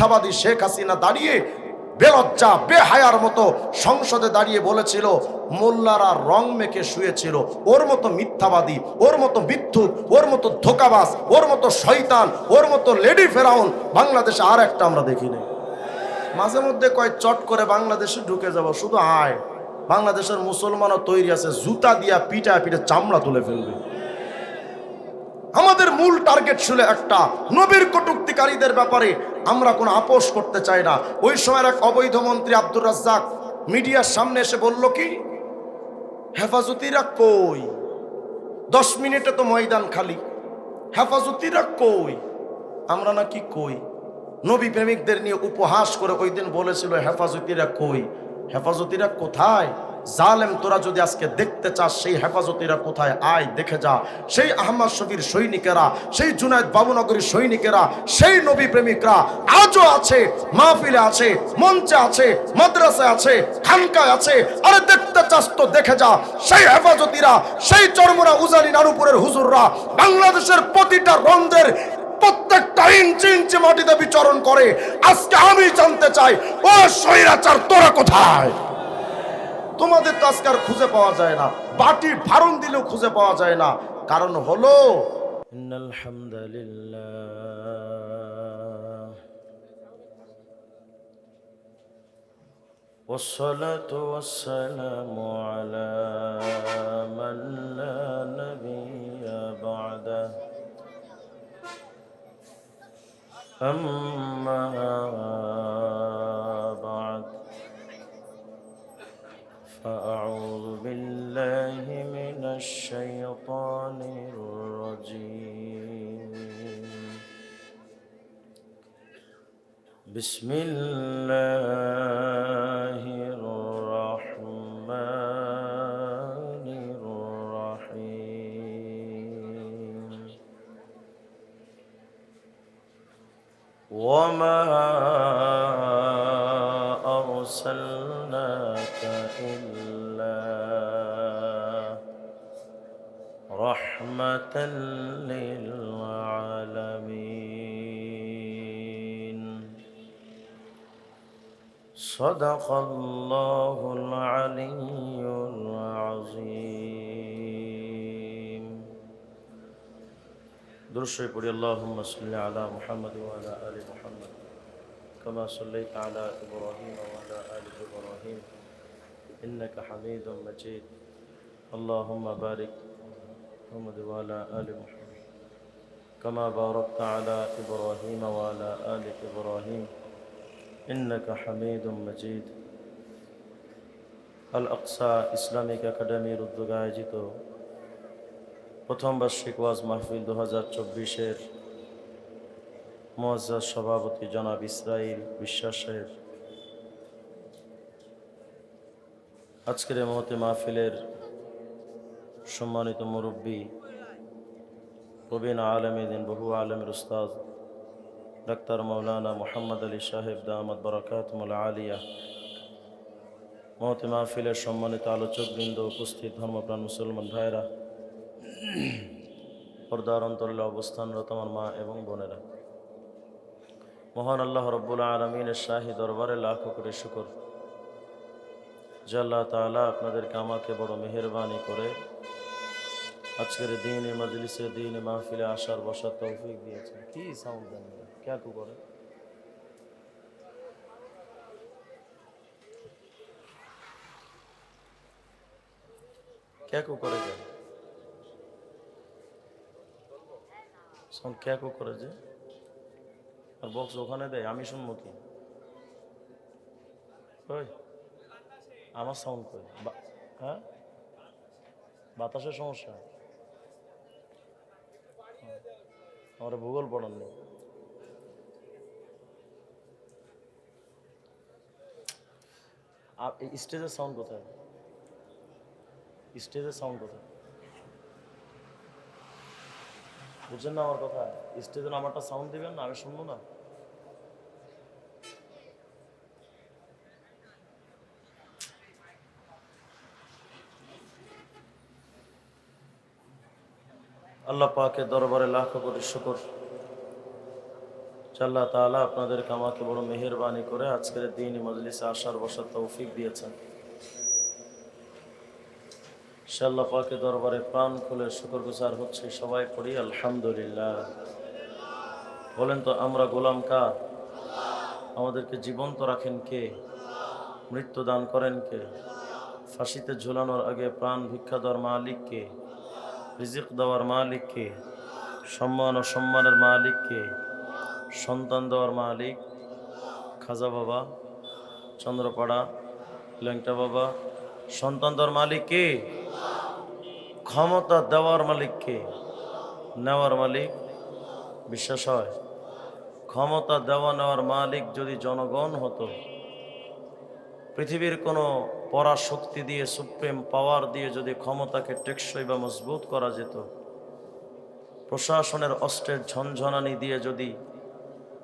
মিথ্যাবাদী শেখ হাসিনা দাঁড়িয়ে বেলজ্জা বেহায়ার মতো সংসদে দাঁড়িয়ে বলেছিল মোল্লারা রং মেখে শুয়েছিল। ওর মতো মিথ্যাবাদী, ওর মতো মিথ্যুক, ওর মতো ধোঁকাবাজ, ওর মতো শয়তান, ওর মতো লেডি ফেরাউন বাংলাদেশে আর একটা আমরা দেখি নাই। মাঝে মধ্যে কয় চট করে বাংলাদেশে ঢুকে যাব, শুধু আয়। বাংলাদেশের মুসলমানও তৈরি আছে, জুতা দিয়া পিটা পিঠে চামড়া তুলে ফেলবে। আমাদের মূল টার্গেট ছিল একটা, নবীর কটূক্তিকারীদের ব্যাপারে আমরা কোনো আপোষ করতে চাই না। ওই সময় এক অবৈধ মন্ত্রী আব্দুর রাজ্জাক মিডিয়ার সামনে এসে বলল কি, হেফাজতিরা কই? 10 মিনিটে তো ময়দান খালি, হেফাজতিরা কই? আমরা নাকি কই? নবী প্রেমিকদের নিয়ে উপহাস করে ওই দিন বলেছিল হেফাজতিরা কই? হেফাজতিরা কোথায়? জালেম, তোরা যদি আজকে দেখতে চাস সেই হেফাজতিরা কোথায়, আয় দেখে যা। সেই আহমদ শফির সৈনিকেরা, সেই জুনায়েদ বাবুনগরীর সৈনিকেরা, সেই নবী প্রেমিকরা আজও আছে, মাহফিলে আছে, মঞ্চে আছে, মাদ্রাসায় আছে, খানকায় আছে। আরে দেখতে চাস তো দেখে যা। সেই হেফাজতিরা, সেই চরমরা উজানি নানুপুরের হুজুররা বাংলাদেশের প্রতিটা রন্ধ্রের প্রত্যেকটা ইঞ্চি ইঞ্চি মাটিতে বিচরণ করে। আজকে আমি জানতে চাই, ও স্বৈরাচার তোরা কোথায়? তোমাদের তো আজকে আর খুঁজে পাওয়া যায় না, বাটি ফারুন দিলেও খুঁজে পাওয়া যায় না। কারণ হলো ইন্নাল হামদুলিল্লাহ ওয়াসসালাতু ওয়াসসালামু আলা মান লা নাবিয়্যা বা'দা أما بعد فأعوذ بالله من الشيطان الرجيم بسم الله الرحمن الرحيم وما أرسلناك إلا رحمة للعالمين صدق الله العلي العظيم درشي قولي اللهم صل على محمد وعلى آل محمد كما صليت على إبراهيم وعلى آل إبراهيم إنك حميد مجيد اللهم بارك محمد وعلى آل محمد كما باركت على إبراهيم وعلى آل إبراهيم إنك حميد مجيد আল-আকসা ইসলামিক একাডেমির উদ্যোগে আয়োজিত প্রথম বার্ষিক ওয়াজ মাহফিল 2024-এর মুআজ্জাজ সভাপতি জনাব ইসরাইল বিশ্বাসের আজকের এই মুহূর্তে মাহফিলের সম্মানিত মুরব্বী প্রবীণ আলেমে দিন বহু আলেমের উস্তাদ ডাক্তার মৌলানা মোহাম্মদ আলী সাহেব দামাত বারাকাতুহুল আলিয়া, মুহূর্তে মাহফিলের সম্মানিত আলোচকবৃন্দ, উপস্থিত ধর্মপ্রাণ মুসলমান ভাইরা, পর্দার অন্তরালে অবস্থানরত আমার মা এবং বোনেরা, মহান আল্লাহ রব্বুল আলামিনের শাহী দরবারে লাখো করে শুকর যে আল্লাহ তাআলা আপনাদেরকে আমাকে বড় মেহেরবানি করে আজকের দিন মজলিসে দিন মাহফিলে আসার বসার তৌফিক দিয়েছেন। কি সাউন্ড দেন, क्या को করে क्या को করে যে সাউন্ড क्या को করে যে আর বক্স ওখানে দেয়, আমি শুনবো কি? ওই আমার সাউন্ড কই? হ্যাঁ, বাতাসের সমস্যা। আমার ভূগোল পড়ান নেই। স্টেজের সাউন্ড কোথায়? স্টেজের সাউন্ড কোথায়? বুঝছেন না আমার কথা? স্টেজের আমারটা সাউন্ড দিবেন না, আমি শুনবো না। আল্লাহ পাকের দরবারে লাখো কোটি শুকর আল্লাহ তাআলা আপনাদেরকে আমাকে বড় মেহেরবানি করে আজকের দিন মজলিসে আসার বসার তৌফিক দিয়েছেন। আল্লাহ পাকের দরবারে প্রাণ খুলে শুকরগুজার হচ্ছে, সবাই পড়ি আলহামদুলিল্লাহ। বলেন তো আমরা গোলাম কার? আমাদেরকে জীবন্ত রাখেন কে? মৃত্যু দান করেন কে? ফাঁসিতে ঝুলানোর আগে প্রাণ ভিক্ষা দেওয়ার মালিক কে? রিজিক দেওয়ার মালিক কে? সম্মান ও সম্মানের মালিক কে? সন্তান দেওয়ার মালিক খাজা বাবা, চন্দ্রপাড়া, ল্যাংটা বাবা। সন্তান দেওয়ার মালিক কে? ক্ষমতা দেওয়ার মালিক কে? নেওয়ার মালিক? বিশ্বাস হয়? ক্ষমতা দেওয়া নেওয়ার মালিক যদি জনগণ হতো, পৃথিবীর কোনো পরাশক্তি দিয়ে, সুপ্রিম পাওয়ার দিয়ে যদি ক্ষমতাকে টেকসই বা মজবুত করা যেত, প্রশাসনের অস্ত্রের ঝনঝনানি দিয়ে যদি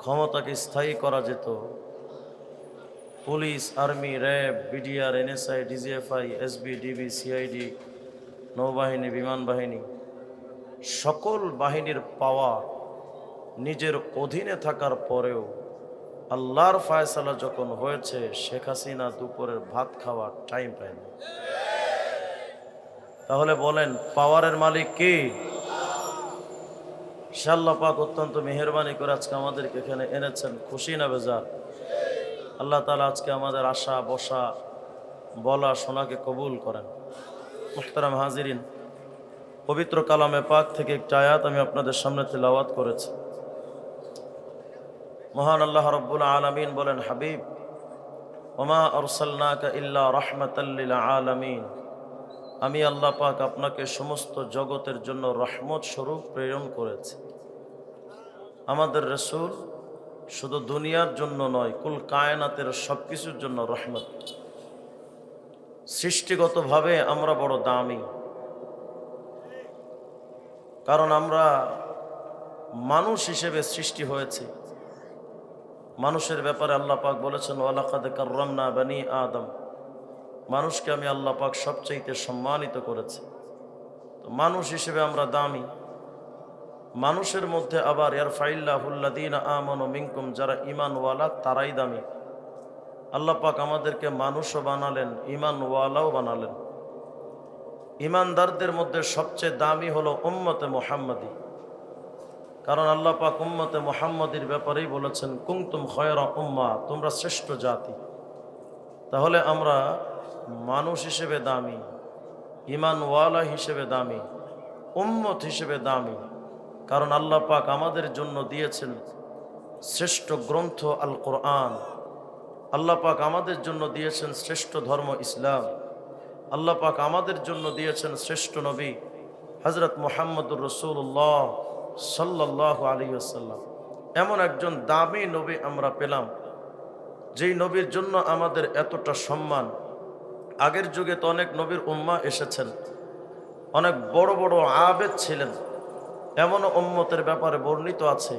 ক্ষমতাকে স্থায়ী করা যেত, police, army, RAB, BDR, NSI, DGFI, SB, DB, CID, নৌবাহিনী, বিমান বাহিনী, সকল বাহিনীর পাওয়ার নিজের অধীনে থাকার পরেও আল্লাহর ফায়সালা যখন হয়েছে, শেখ হাসিনা দুপুরের ভাত খাওয়ার টাইম পায়নি। তাহলে বলেন পাওয়ারের মালিক কে? আল্লাহ পাক অত্যন্ত মেহেরবানি করে আজকে আমাদেরকে এখানে এনেছেন। খুশি না বেজার? আল্লাহ তাআলা আজকে আমাদের আশা বসা বলা শোনাকে কবুল করেন। মুহতারাম হাজিরিন, পবিত্র কালামে পাক থেকে একটা আয়াত আমি আপনাদের সামনে তিলাওয়াত করেছি। মহান আল্লাহ রাব্বুল আলামিন বলেন, হাবিব, ওমা আরসালনাকা ইল্লা রাহমাতাল লিল আলামিন, আমি আল্লাহ পাক আপনাকে সমস্ত জগতের জন্য রহমত স্বরূপ প্রেরণ করেছি। আমাদের রাসূল শুধু দুনিয়ার জন্য নয়, কুল কায়নাতের সবকিছুর জন্য রহমত। সৃষ্টিগতভাবে আমরা বড় দামি, কারণ আমরা মানুষ হিসেবে সৃষ্টি হয়েছে। মানুষের ব্যাপারে আল্লাহ পাক বলেছেন, ওয়ালাকাদ কাররামনা বানি আদম, মানুষকে আমি আল্লাহ পাক সবচাইতে সম্মানিত করেছি। তো মানুষ হিসেবে আমরা দামি। মানুষের মধ্যে আবার ইয়ারফাইল্লাহুল্লাযীনা আমানু মিনকুম, যারা ঈমানওয়ালা তারাই দামি। আল্লাহ পাক আমাদেরকে মানুষও বানালেন, ঈমানওয়ালাও বানালেন। ঈমানদারদের মধ্যে সবচেয়ে দামি হলো উম্মতে মুহাম্মাদী, কারণ আল্লাহ পাক উম্মতে মুহাম্মাদীর ব্যাপারেই বলেছেন, কুনতুম খায়রা উম্মাহ, তোমরা শ্রেষ্ঠ জাতি। তাহলে আমরা মানুষ হিসেবে দামি, ঈমানওয়ালা হিসেবে দামি, উম্মত হিসেবে দামি, কারণ আল্লাহ পাক আমাদের জন্য দিয়েছেন শ্রেষ্ঠ গ্রন্থ আল কোরআন। আল্লাহ পাক আমাদের জন্য দিয়েছেন শ্রেষ্ঠ ধর্ম ইসলাম। আল্লাহ পাক আমাদের জন্য দিয়েছেন শ্রেষ্ঠ নবী হযরত মুহাম্মদুর রাসূলুল্লাহ সাল্লাল্লাহু আলাইহি ওয়াসাল্লাম। এমন একজন দামি নবী আমরা পেলাম, যেই নবীর জন্য আমাদের এতটা সম্মান। আগের যুগে তো অনেক নবীর উম্মাহ এসেছেন, অনেক বড় বড় আবেদ ছিলেন। এমন উম্মতের ব্যাপারে বর্ণিত আছে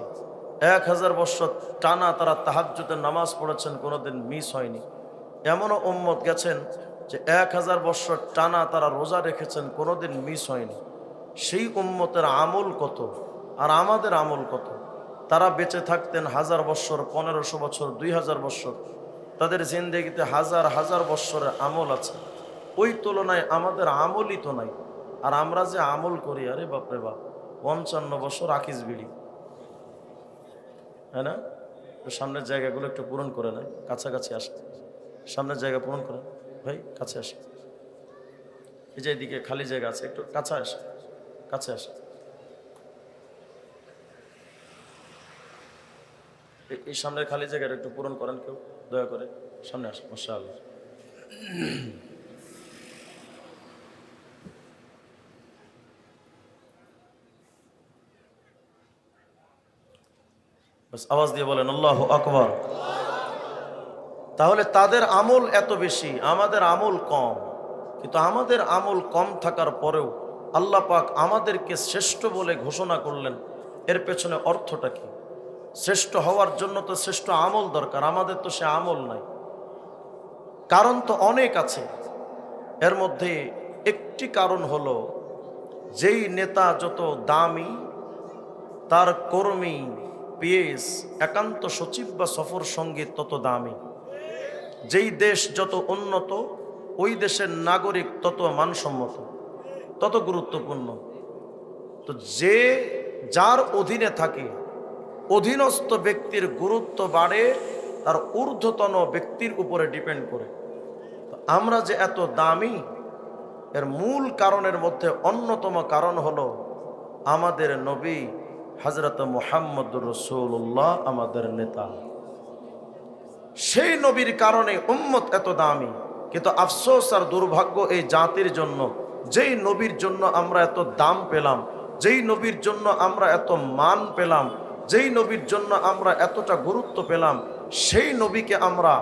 1000 বছর টানা তারা তাহাজ্জুদের নামাজ পড়েছেন, কোনোদিন মিস হয়নি। এমনও উম্মত গেছেন যে 1000 বছর টানা তারা রোজা রেখেছেন, কোনোদিন মিস হয়নি। সেই উম্মতের আমল কত আর আমাদের আমল কত! তারা বেঁচে থাকতেন 1000 বছর, 1500 বছর, 2000 বছর। তাদের জিন্দেগিতে হাজার হাজার বছরের আমল আছে। ওই তুলনায় আমাদের আমলই তো নাই। আর আমরা যে আমল করি, আরে বাপরে বাপ, 55 বছর আকিস বিড়ি, হ্যাঁ না? সামনের জায়গাগুলো একটু পূরণ করে নেয়, কাছাকাছি আসে, সামনের জায়গা পূরণ করে ভাই, কাছে আসে। এই যে এদিকে খালি জায়গা আছে, একটু কাছে আসে, কাছে আসে। এই সামনের খালি জায়গাটা একটু পূরণ করেন কেউ, দয়া করে সামনে আসে। মাশাআল্লাহ। বাস আওয়াজ দিয়ে বলেন আল্লাহু আকবার। তাহলে তাদের আমল এত বেশি, আমাদের আমল কম। কিন্তু আমাদের আমল কম থাকার পরেও আল্লাহ পাক আমাদেরকে শ্রেষ্ঠ বলে ঘোষণা করলেন। এর পেছনে অর্থটা কি? শ্রেষ্ঠ হওয়ার জন্য তো শ্রেষ্ঠ আমল দরকার, আমাদের তো সে আমল নাই। কারণ তো অনেক আছে, এর মধ্যে একটি কারণ হলো, যেই নেতা যত দামি, তার কর্মী পিএস একান্ত সচিব বা সফর সঙ্গী তত দামি। যেই দেশ যত উন্নত ওই দেশের নাগরিক তত মানসম্মত, তত গুরুত্বপূর্ণ। তো যে যার অধীনে থাকে অধীনস্থ ব্যক্তির গুরুত্ব বাড়ে তার ঊর্ধ্বতন ব্যক্তির উপরে ডিপেন্ড করে। তো আমরা যে এত দামি এর মূল কারণের মধ্যে অন্যতম কারণ হলো আমাদের নবী হযরত মুহাম্মদুর রাসূলুল্লাহ আমাদের নেতা। সেই নবীর কারণে উম্মত এত দামি। কিন্তু আফসোস আর দুর্ভাগ্য এই জাতির জন্য, যেই নবীর জন্য আমরা এত দাম পেলাম, যেই নবীর জন্য আমরা এত মান পেলাম, যেই নবীর জন্য আমরা এতটা গুরুত্ব পেলাম, সেই নবীকে আমরা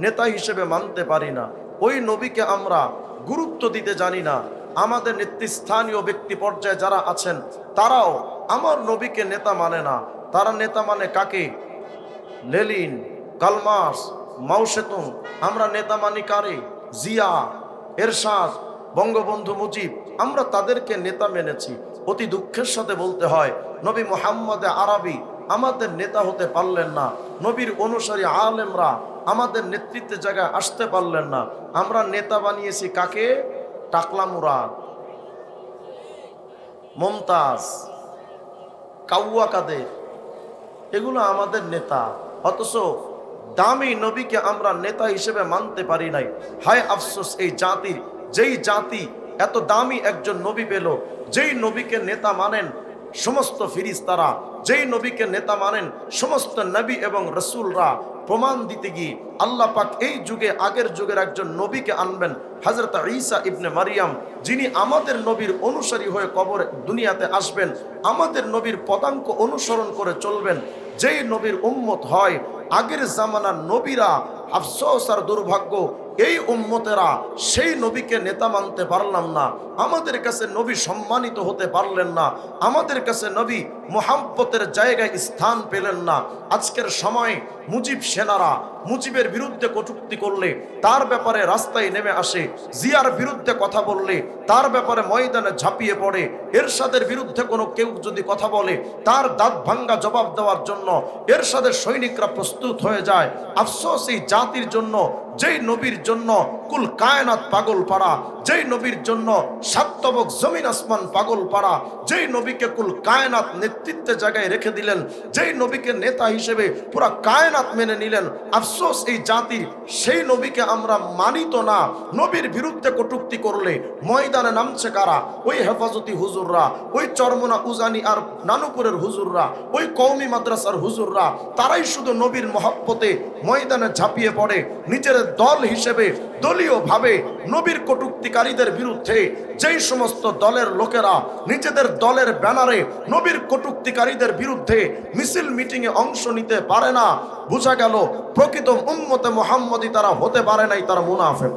নেতা হিসেবে মানতে পারি না, ওই নবীকে আমরা গুরুত্ব দিতে জানি না। আমাদের নেতৃস্থানীয় ব্যক্তি পর্যায়ে যারা আছেন তারাও আমার নবীকে নেতা মানে না। তারা নেতা মানে কাকে? লেলিন, কালমাস, মাওসেতুং। আমরা নেতা মানি কারে? জিয়া, এরশাদ, বঙ্গবন্ধু মুজিব। আমরা তাদেরকে নেতা মেনেছি। অতি দুঃখের সাথে বলতে হয় নবী মুহাম্মদ আরবি আমাদের নেতা হতে পারলেন না। নবীর অনুসারী আলেমরা আমাদের নেতৃত্বের জায়গায় আসতে পারলেন না। আমরা নেতা বানিয়েছি কাকে? টাকলা মুরাদ, মমতাজ, কাউয়া কাদের, এগুলো আমাদের নেতা। অথচ দামি নবীকে আমরা নেতা হিসেবে মানতে পারি নাই। হায় আফসোস এই জাতির, যেই জাতি এত দামি একজন নবী পেল, যেই নবীকে নেতা মানেন সমস্ত ফিরিস্তারা, যেই নবীকে নেতা মানেন সমস্ত নবী এবং রসুলরা। প্রমাণ দিতে গিয়ে আল্লাহ পাক এই যুগে আগের যুগের একজন নবীকে আনবেন, হযরত ঈসা ইবনে মারিয়াম, যিনি আমাদের নবীর অনুসারী হয়ে কবরে দুনিয়াতে আসবেন, আমাদের নবীর পদাঙ্ক অনুসরণ করে চলবেন। যেই নবীর উম্মত হয় আগের জামানার নবীরা, আফসোস আর দুর্ভাগ্য এই উম্মতেরা সেই নবীকে নেতা মানতে পারলাম না। আমাদের কাছে নবী সম্মানিত হতে পারলেন না, আমাদের কাছে নবী মুহাব্বতের জায়গায় স্থান পেলেন না। আজকের সময় মুজিব সেনারা মুজিবের বিরুদ্ধে কটূক্তি করলে তার ব্যাপারে রাস্তায় নেমে আসে, জিয়ার বিরুদ্ধে কথা বললে তার ব্যাপারে ময়দানে ঝাঁপিয়ে পড়ে, এরশাদের বিরুদ্ধে কোনো কেউ যদি কথা বলে তার দাঁত ভাঙ্গা জবাব দেওয়ার জন্য এরশাদের সৈনিকরা প্রস্তুত হয়ে যায়। আফসোস এই জাতির জন্য, যেই নবীর জন্য কুল কায়নাত পাগল পাড়া, যেই নবীর জন্য সাতবক জমিন আসমান পাগল পাড়া, যেই নবীকে কুল কায়নাত নেতৃত্বের জায়গায় রেখে দিলেন, যেই নবীকে নেতা হিসেবে পুরা কায়নাত মেনে নিলেন, আফসোস এই জাতির সেই নবীকে আমরা মানিত না। নবীর বিরুদ্ধে কটূক্তি করলে ময়দানে নামছে কারা? ওই হেফাজতি হুজুররা, ওই চরমনা উজানি আর নানুপুরের হুজুররা, ওই কওমি মাদ্রাসার হুজুররা। তারাই শুধু নবীর মহব্বতে ময়দানে ঝাঁপিয়ে পড়ে, নিজের দল হিসেবে দলীয়ভাবে নবীর কটূক্তিকারীদের বিরুদ্ধে। যেই সমস্ত দলের লোকেরা নিজেদের দলের ব্যানারে নবীর কটূক্তিকারীদের বিরুদ্ধে মিছিল মিটিংয়ে অংশ নিতে পারে না, বোঝা গেল প্রকৃত উম্মতে মুহাম্মদী তারা হতে পারে নাই, তারা মুনাফিক।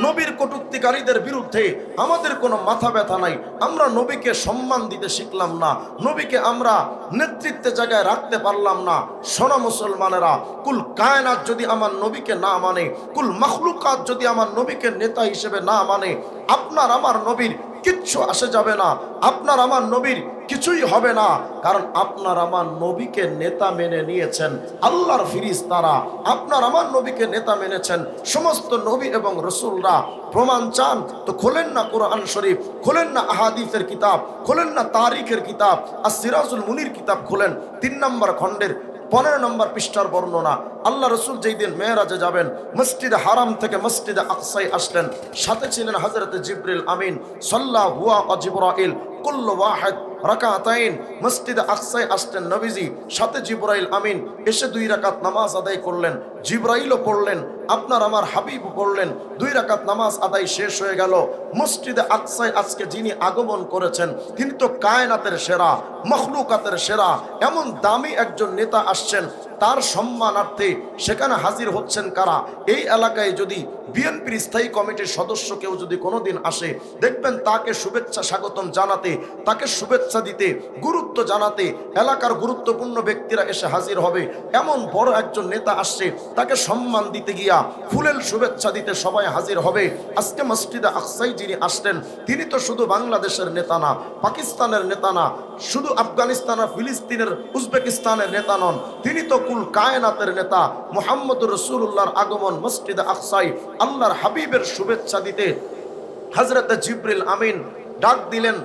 নবীর কটূক্তিকারীদের বিরুদ্ধে আমাদের কোনো মাথা ব্যথা নাই। আমরা নবীকে সম্মান দিতে শিখলাম না, নবীকে আমরা নেতৃত্বের জায়গায় রাখতে পারলাম না। শোনো মুসলমানেরা, কুল কায়নাত যদি আমার নবীকে না মানে, কুল মাখলুকাত যদি আমার নবীকে নেতা হিসেবে না মানে, আপনার আমার নবীর কিচ্ছু আসে যাবে না, আপনার আমার নবীর কিছুই হবে না। কারণ আপনার আমার নবীকে নেতা মেনে নিয়েছেন আল্লাহর ফিরিস্তারা, আপনার আমার নবীকে নেতা মেনেছেন সমস্ত নবী এবং রসুলরা। প্রমাণ চান তো খোলেন না কোরআন শরীফ, খোলেন না আহাদিসের কিতাব, খোলেন না তারিখের কিতাব, আর সিরাজুল মুনির কিতাব খোলেন, 3 নম্বর খণ্ডের 15 নম্বর পৃষ্ঠার বর্ণনা। আল্লাহ রসুল যেই দিন মেরাজে যাবেন, মসজিদে হারাম থেকে মসজিদে আকসায় আসলেন, সাথে ছিলেন হযরত জিবরিল আমিন সাল্লাল্লাহু ওয়া জিবরাইল কুল্লু ওয়াহিদ রাকাতাইন। মসজিদে আকসায় আসলেন নবীজি, সাথে জিবরাইল আমিন এসে 2 রাকাত নামাজ আদায় করলেন। জিবরাইলও পড়লেন, আপনার আমার হাবিব পড়লেন, 2 রাকাত নামাজ আদায় শেষ হয়ে গেল। মসজিদে আকসায় আজকে যিনি আগমন করেছেন তিনি তো কায়নাতের সেরা, মখলুকাতের সেরা, এমন দামি একজন নেতা আসছেন, তার সম্মানার্থে সেখানে হাজির হচ্ছেন কারা? এই এলাকায় যদি বিএনপির স্থায়ী কমিটির সদস্য কেউ যদি কোনোদিন আসে, দেখবেন তাকে শুভেচ্ছা স্বাগতম জানাতে, তাকে শুভেচ্ছা দিতে, গুরুত্ব জানাতে এলাকার গুরুত্বপূর্ণ ব্যক্তিরা এসে হাজির হবে। এমন বড় একজন নেতা আসছে, তাকে সম্মান দিতে গিয়া ফুলেল শুভেচ্ছা দিতে সবাই হাজির হবে। আজকে মসজিদে আকসায় যিনি আসলেন তিনি তো শুধু বাংলাদেশের নেতা না, পাকিস্তানের নেতা না, শুধু আফগানিস্তান আর ফিলিস্তিনের উজবেকিস্তানের নেতা নন, তিনি তো কুল কায়নাতের নেতা। মুহাম্মদুর রাসূলুল্লাহর আগমন মসজিদে আকসায় আল্লাহর হাবিবের শুভেচ্ছা দিতে হযরত জিবরিল আমিন ডাক দিলেন।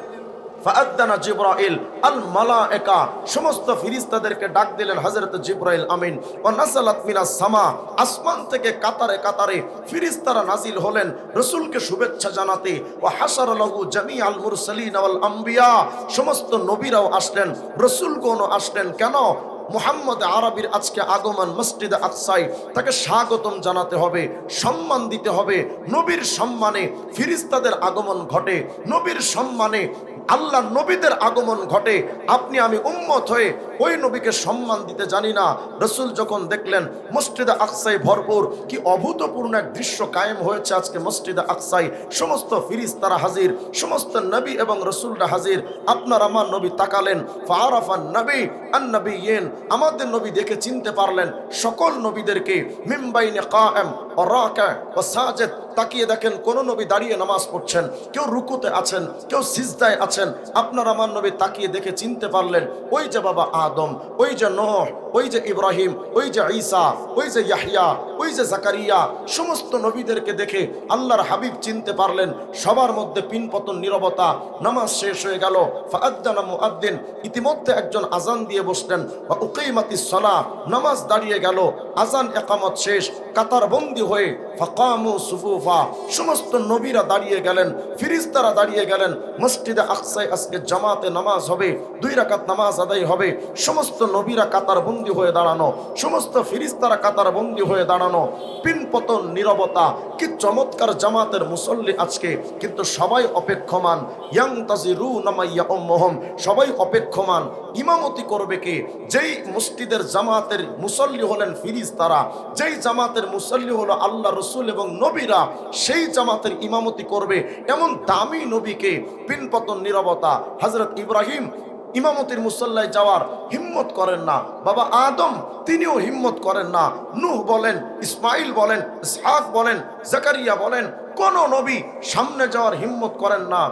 ফাআদানা জিবরাইল আল মালায়েকা, সমস্ত ফেরেশতাদেরকে ডাক দিলেন হযরত জিবরাইল আমিন। ওয়া নাযালাত মিনাস সামা, আসমান থেকে কাতারে কাতারে ফেরেশতারা নাজিল হলেন রাসূলকে শুভেচ্ছা জানাতে। ওয়া হাসারা লাহু জামিআল মুরসালিন ওয়াল আম্বিয়া, সমস্ত নবীরাও আসলেন, রাসূলগণও আসলেন। কেন? মুহাম্মদ আরবির আজকে আগমন মসজিদে আকসায়, তাকে স্বাগতম জানাতে হবে, সম্মান দিতে হবে। নবীর সম্মানে ফেরেশতাদের আগমন ঘটে, নবীর সম্মানে আল্লাহ নবীদের আগমন ঘটে। আপনি আমি উম্মত হয়ে ওই নবীকে সম্মান দিতে জানি না। রাসূল যখন দেখলেন মসজিদে আকসায় ভরপুর, কি অভূতপূর্ণ এক দৃশ্য কায়েম হয়েছে আজকে মসজিদে আকসায়। সমস্ত ফেরেশতারা হাজির, সমস্ত নবী এবং রাসূলরা হাজির। আপনার আমার নবী তাকালেন, ফাআরাফান নবী আন নবিয়্যিন, আমাদের নবী দেখে চিনতে পারলেন সকল নবীদেরকে। মিন বাইনে কায়েম ওয়া রাকা ওয়া সাজিদ, তাকিয়ে দেখেন কোন নবী দাঁড়িয়ে নামাজ পড়ছেন, কেউ রুকুতে আছেন, কেউ সিজদায় আছেন। আপনার আমার নবী তাকিয়ে দেখে চিনতে পারলেন ওই যে বাবা আদম, ওই যে নূহ, ওই যে ইব্রাহিম, ওই যে ঈসা, ওই যে ইয়াহইয়া, ওই যে জাকারিয়া। সমস্ত নবীদেরকে দেখে আল্লাহর হাবিব চিনতে পারলেন। সবার মধ্যে পিনপতন নীরবতা। নামাজ শেষ হয়ে গেল। ফাআযানা মুআদ্দিন, ইতিমধ্যে একজন আজান দিয়ে বসলেন। ওয়া উকিমাতিস সালাহ, নামাজ দাঁড়িয়ে গেল। আজান ইকামত শেষ, কাতারবন্দি হয়ে ফাকামু সুফুফা, সমস্ত নবীরা দাঁড়িয়ে গেলেন, ফেরেশতারা দাঁড়িয়ে গেলেন। মসজিদে আকসায় আজকে জামাতে নামাজ হবে, 2 রাকাত নামাজ আদায় হবে। সমস্ত নবীরা কাতারবন্দি হয়ে দাঁড়ানো, সমস্ত ফেরেশতারা কাতারবন্দি হয়ে দাঁড়ানো। পিনপতন নীরবতা। কি চমৎকার জামাতের মুসল্লি আজকে, কিন্তু সবাই অপেক্ষমান। ইয়ানতাজিরুনা মা ইয়াউমুহুম, সবাই অপেক্ষমান ইমামতি করবে কে। যেই মসজিদের জামাতের মুসল্লি হলেন ফেরেশতারা, যেই জামাতের মুসল্লি হলো আল্লাহ রসুল এবং নবীরা, সেই জামাতের ইমামতি করবে এমন দামি নবীকে। পিনপতন নীরবতা। হযরত ইব্রাহিম ইমামতির মুসল্লায় যাওয়ার হিম্মত করেন না, বাবা আদম তিনিও হিম্মত করেন না। নূহ বলেন, ইসমাইল বলেন, ইসহাক বলেন, জাকারিয়া বলেন, কোন নবী সামনে যাওয়ার হিম্মত করেন না।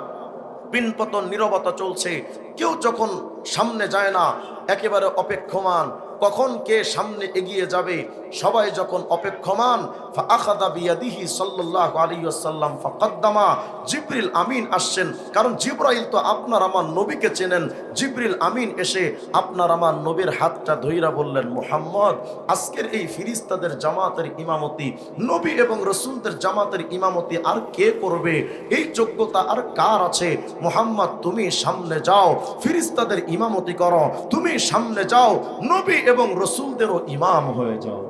পিনপতন নীরবতা চলছে। কেউ যখন সামনে যায় না, একেবারে অপেক্ষমান কখন কে সামনে এগিয়ে যাবে। সবাই যখন অপেক্ষমান, ফাআখাযা বিয়াদিহি সাল্লাল্লাহু আলাইহি ওয়াসাল্লাম ফাকাদ্দামা, জিবরিল আমিন আসছেন। কারণ জিবরাইল তো আপনার আমার নবীকে চেনেন। জিবরিল আমিন এসে আপনার আমার নবীর হাতটা ধইরা বললেন, মুহাম্মদ, আজকের এই ফেরেশতাদের জামাতের ইমামতি, নবী এবং রাসূলদের জামাতের ইমামতি আর কে করবে? এই যোগ্যতা আর কার আছে? মুহাম্মদ, তুমি সামনে যাও, ফেরেশতাদের ইমামতি করো, তুমি সামনে যাও, নবী এবং রাসূলদেরও ইমাম হয়ে যাও।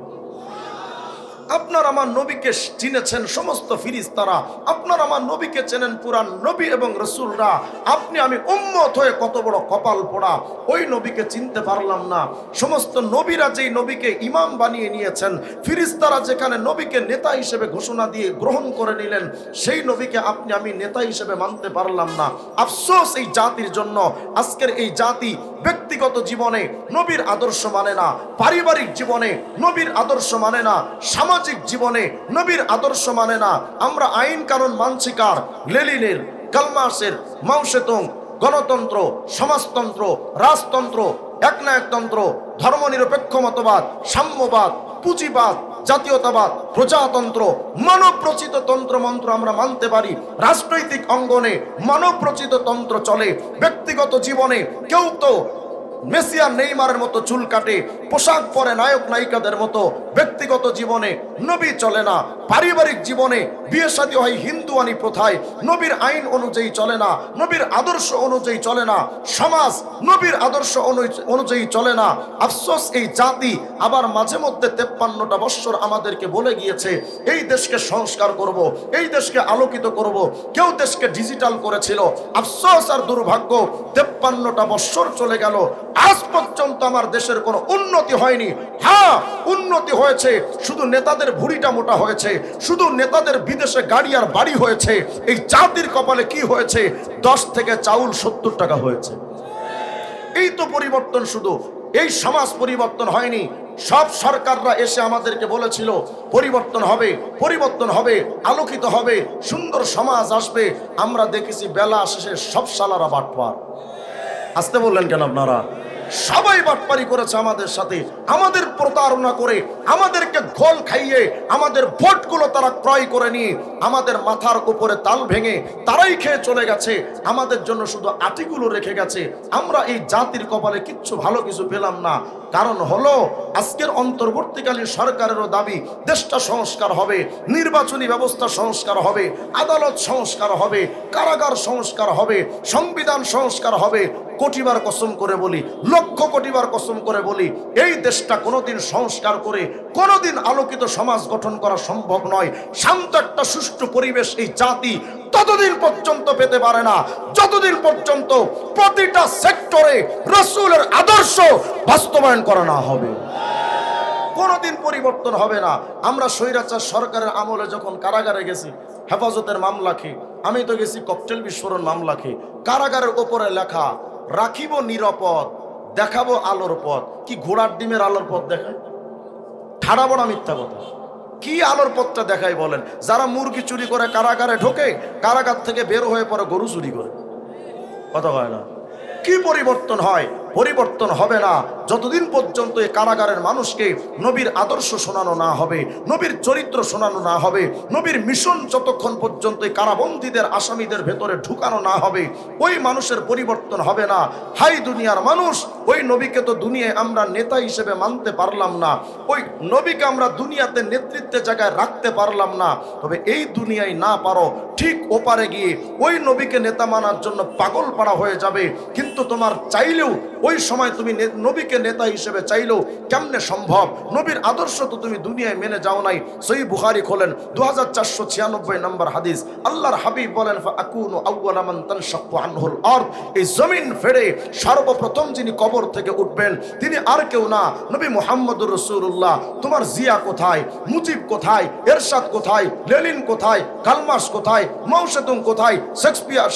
আপনার আমার নবীকে চিনেছেন সমস্ত ফেরেশতারা, আপনার আমার নবীকে চেনেন পুরান নবী এবং রাসূলরা। আপনি আমি উম্মত হয়ে কত বড় কপাল পোড়া, ওই নবীকে চিনতে পারলাম না। সমস্ত নবীরা যেই নবীকে ইমাম বানিয়ে নিয়েছেন, ফেরেশতারা যেখানে নবীকে নেতা হিসেবে ঘোষণা দিয়ে গ্রহণ করে নিলেন, সেই নবীকে আপনি আমি নেতা হিসেবে মানতে পারলাম না। আফসোস এই জাতির জন্য। আজকের এই জাতি ব্যক্তিগত জীবনে নবীর আদর্শ মানে না, পারিবারিক জীবনে নবীর আদর্শ মানে না, সামাজিক জীবনে নবীর আদর্শ মানে না। আমরা আইন কানুন মানছি কার? লেনিনের, কালমার্সের, মাওসেতুং, গণতন্ত্র, সমাজতন্ত্র, রাজতন্ত্র, একনায়কতন্ত্র, ধর্মনিরপেক্ষ মতবাদ, সাম্যবাদ, পুঁজিবাদ, জাতীয়তাবাদ, প্রজাতন্ত্র, মানবরচিত তন্ত্র মন্ত্র আমরা মানতে পারি। রাজনৈতিক অঙ্গনে মানবরচিত তন্ত্র চলে। ব্যক্তিগত জীবনে কেউ তো মেসি আর নেইমারের মতো চুল কাটে, পোশাক পরে নায়ক নায়িকাদের মতো। ব্যক্তিগত জীবনে নবী চলে না। পারিবারিক জীবনে বিয়ে শাদী হয় হিন্দুয়ানি প্রথায়, নবীর আইন অনুযায়ী চলে না, নবীর আদর্শ অনুযায়ী চলে না। সমাজ নবীর আদর্শ অনুযায়ী চলে না। আফসোস এই জাতি আবার মাঝে মধ্যে 53টা বৎসর আমাদেরকে বলে গিয়েছে এই দেশকে সংস্কার করব, এই দেশকে আলোকিত করব। কেউ দেশকে ডিজিটাল করেছিল। আফসোস আর দুর্ভাগ্য, 53টা বৎসর চলে গেল, আজ পর্যন্ত আমার দেশের কোনো উন্নতি হয়নি। হ্যাঁ, উন্নতি হয়েছে, শুধু নেতাদের ভুঁড়িটা মোটা হয়েছে, শুধু নেতাদের বিদেশে গাড়ি আর বাড়ি হয়েছে। এই জাতির কপালে কি হয়েছে? 10 থেকে চাউল 70 টাকা হয়েছে। এই তো পরিবর্তন। শুধু এই সমাজ পরিবর্তন হয়নি। সব সরকাররা এসে আমাদেরকে বলেছিল পরিবর্তন হবে, পরিবর্তন হবে, আলোকিত হবে, সুন্দর সমাজ আসবে। আমরা দেখেছি বেলা শেষে সব শালারা বাটপার। আসতে বললেন কেন আপনারা? সবাই বাটপারি করেছে আমাদের সাথে, আমাদের প্রতারণা করে, আমাদেরকে ঘোল খাইয়ে, আমাদের ভোটগুলো তারা ক্রয় করে নিয়ে আমাদের মাথার উপরে তাল ভেঙে তারাই খেয়ে চলে গেছে। আমাদের জন্য শুধু আটিগুলো রেখে গেছে। আমরা এই জাতির কপালে কিচ্ছু ভালো কিছু পেলাম না। কারণ হলো আজকের অন্তর্বর্তীকালীন সরকারেরও দাবি দেশটা সংস্কার হবে, নির্বাচনী ব্যবস্থা সংস্কার হবে, আদালত সংস্কার হবে, কারাগার সংস্কার হবে, সংবিধান সংস্কার হবে। কোটিবার কসম করে বলি, লক্ষ কোটিবার কসম করে বলি, এই দেশটা কোনোদিন সংস্কার করে কোনোদিন আলোকিত সমাজ গঠন করা সম্ভব নয়। শান্ত একটা সুষ্ঠু পরিবেশ এই জাতি ততদিন পর্যন্ত পেতে পারে না, যতদিন পর্যন্ত প্রতিটা সেক্টরে রাসূলের আদর্শ বাস্তবায়ন করা না হবে। কোনোদিন পরিবর্তন হবে না। আমরা স্বৈরাচার সরকারের আমলে যখন কারাগারে গেছি, হেফাজতের মামলা খেয়ে, আমি তো গেছি ককটেল বিস্ফোরণ মামলা খেয়ে, কারাগারের ওপরে লেখা, রাখিব নিরাপদ, দেখাবো আলোর পথ। কি ঘোড়ার ডিমের আলোর পথ দেখায়? ঠাড়া বড়া মিথ্যা কথা। কি আলোর পথটা দেখায় বলেন? যারা মুরগি চুরি করে কারাগারে ঢোকে, কারাগার থেকে বের হয়ে পরে গরু চুরি করে। কথা হয় না? কি পরিবর্তন হয়? পরিবর্তন হবে না যতদিন পর্যন্ত এই কারাগারের মানুষকে নবীর আদর্শ শোনানো না হবে, নবীর চরিত্র শোনানো না হবে, নবীর মিশন যতক্ষণ পর্যন্ত এই কারাবন্দীদের আসামিদের ভেতরে ঢুকানো না হবে, ওই মানুষের পরিবর্তন হবে না। হাই দুনিয়ার মানুষ, ওই নবীকে তো দুনিয়ায় আমরা নেতা হিসেবে মানতে পারলাম না, ওই নবীকে আমরা দুনিয়াতে নেতৃত্বের জায়গায় রাখতে পারলাম না। তবে এই দুনিয়ায় না পারো, ঠিক ওপারে গিয়ে ওই নবীকে নেতা মানার জন্য পাগল পাড়া হয়ে যাবে। কিন্তু তোমার চাইলেও ওই সময় তুমি নবীকে নেতা হিসেবে চাইলেও কেমনে সম্ভব? নবীর আদর্শ তো তুমি দুনিয়ায় মেনে যাও নাই। সহিহ বুখারী খোলেন 2496 নম্বর হাদিস, আল্লাহর হাবিব বলেন, ফাআকুনু আউওয়ালা মান তানশাক্কু আনহুল আরদ, এই জমিন ফেড়ে সর্বপ্রথম যিনি কবর থেকে উঠবেন তিনি আর কেউ না, নবী মুহাম্মদুর রাসূলুল্লাহ। তোমার জিয়া কোথায়, মুজিব কোথায়, এরশাদ কোথায়, লেনিন কোথায়, কালমার্কস কোথায়, মাও সেতুং কোথায়,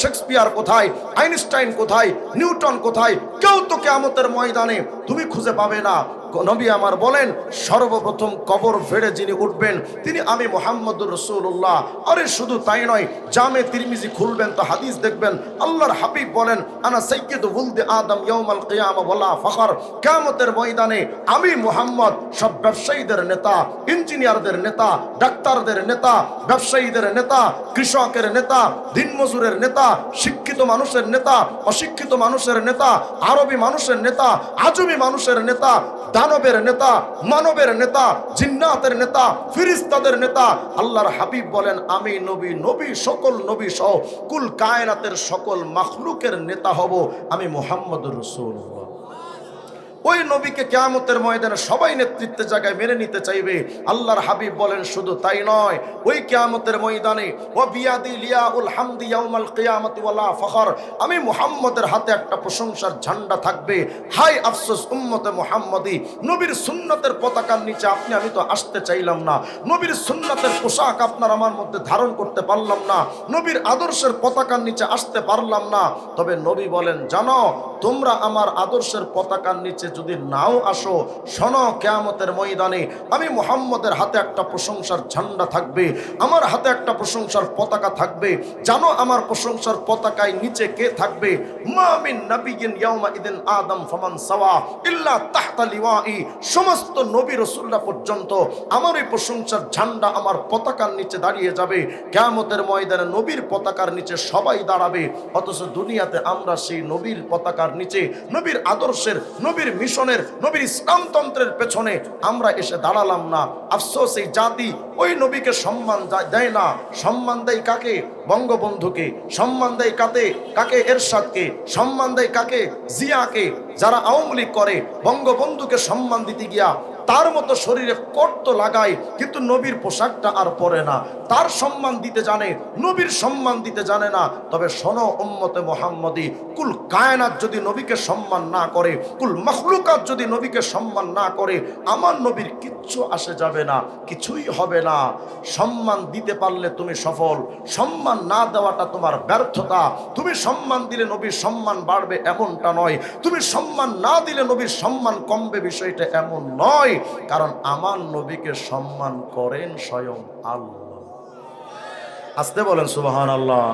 শেক্সপিয়ার কোথায়, আইনস্টাইন কোথায়, নিউটন কোথায়? কেউ তো কিয়ামতের ময়দানে তুমি খুঁজে পাবে না। নবী আমার বলেন, সর্বপ্রথম কবর ফেড়ে যিনি উঠবেন তিনি আমি মুহাম্মদুর রাসূলুল্লাহ। আরে শুধু তাই নয়, জামে তিরমিজি খুলবেন তো হাদিস দেখবেন, আল্লাহর হাবিব বলেন, আনা সাইয়্যিদু ওয়ালদি আদম ইয়াউমাল কিয়ামা ওয়ালা ফখর, কিয়ামতের ময়দানে আমি মুহাম্মদ সব ব্যবসায়ীদের নেতা, ইঞ্জিনিয়ারদের নেতা, ডাক্তারদের নেতা, ব্যবসায়ীদের নেতা, কৃষকের নেতা, দিনমজুরের নেতা, শিক্ষিত মানুষের নেতা, অশিক্ষিত মানুষের নেতা, আরবি মানুষের নেতা, আজমি মানুষের নেতা, দানবের নেতা, মানবের নেতা, জিন্নাতের নেতা, ফেরেশতাদের নেতা। আল্লাহর হাবিব বলেন, আমি নবী, নবী সকল নবী সহ কুল কায়নাতের সকল মাখলুকের নেতা হব আমি মুহাম্মদুর রাসূলুল্লাহ। ওই নবীকে কিয়ামতের ময়দানে সবাই নেতৃত্বের জায়গায় মেনে নিতে চাইবে। আল্লাহর হাবিব বলেন, শুধু তাই নয়, ওই কিয়ামতের ময়দানে ওয়া বিয়াদি লিয়াউল হামদি ইয়াউমাল কিয়ামতি ওয়ালা ফখর, আমি মুহাম্মদের হাতে একটা প্রশংসার ঝান্ডা থাকবে। হাই আফসোস উম্মতে মুহাম্মদি, নবীর সুন্নতের পতাকার নিচে আপনি আমি তো আসতে চাইলাম না, নবীর সুন্নতের পোশাক আপনার আমার মধ্যে ধারণ করতে পারলাম না, নবীর আদর্শের পতাকার নিচে আসতে পারলাম না। তবে নবী বলেন, জানো তোমরা আমার আদর্শের পতাকার নিচে যদি নাও আসো, শোনো, কিয়ামতের ময়দানে আমি মুহাম্মদের হাতে একটা প্রশংসার ঝান্ডা থাকবে, আমার হাতে একটা প্রশংসার পতাকা থাকবে। জানো আমার প্রশংসার পতাকায় নিচে কে থাকবে? মা মিন নাবিয়্যিন ইয়াউমা ইদিন আদম ফামান সাওয়া ইল্লা তাহতা লিওয়াই, সমস্ত নবী রাসূলরা পর্যন্ত আমার এই প্রশংসার ঝান্ডা আমার পতাকার নিচে দাঁড়িয়ে যাবে। কিয়ামতের ময়দানে নবীর পতাকার নিচে সবাই দাঁড়াবে, অথচ দুনিয়াতে আমরা সেই নবীর পতাকার নিচে, নবীর আদর্শের, নবীর মিশনের, নবীর ইসলামতন্ত্রের পেছনে আমরা এসে দাঁড়ালাম না। আফসোস এই জাতি ওই নবীকে সম্মান দেয় না। সম্মান দেয় কাকে? বঙ্গবন্ধুকে। সম্মান দেয় কাকে? এরশাদকে। সম্মান দেয় কাকে? জিয়াকে। যারা আওয়ামী লীগ করে বঙ্গবন্ধুকে সম্মান দিতে গিয়া তার মতো শরীরে কর্ত লাগায়, কিন্তু নবীর পোশাকটা আর পরে না। তার সম্মান দিতে জানে, নবীর সম্মান দিতে জানে না। তবে শোনো উম্মতে মুহাম্মদী, কুল কায়নাত যদি নবীকে সম্মান না করে, কুল মাখলুকাত যদি নবীকে সম্মান না করে, আমার নবীর কিচ্ছু আসে যাবে না, কিছুই হবে না। সম্মান দিতে পারলে তুমি সফল, সম্মান না দেওয়াটা তোমার ব্যর্থতা। তুমি সম্মান দিলে নবীর সম্মান বাড়বে এমনটা নয়, তুমি সম্মান না দিলে নবীর সম্মান কমবে বিষয়টা এমন নয়। কারণ আমার নবীকে সম্মান করেন স্বয়ং আল্লাহ। আসতে বলেন সুবহানাল্লাহ।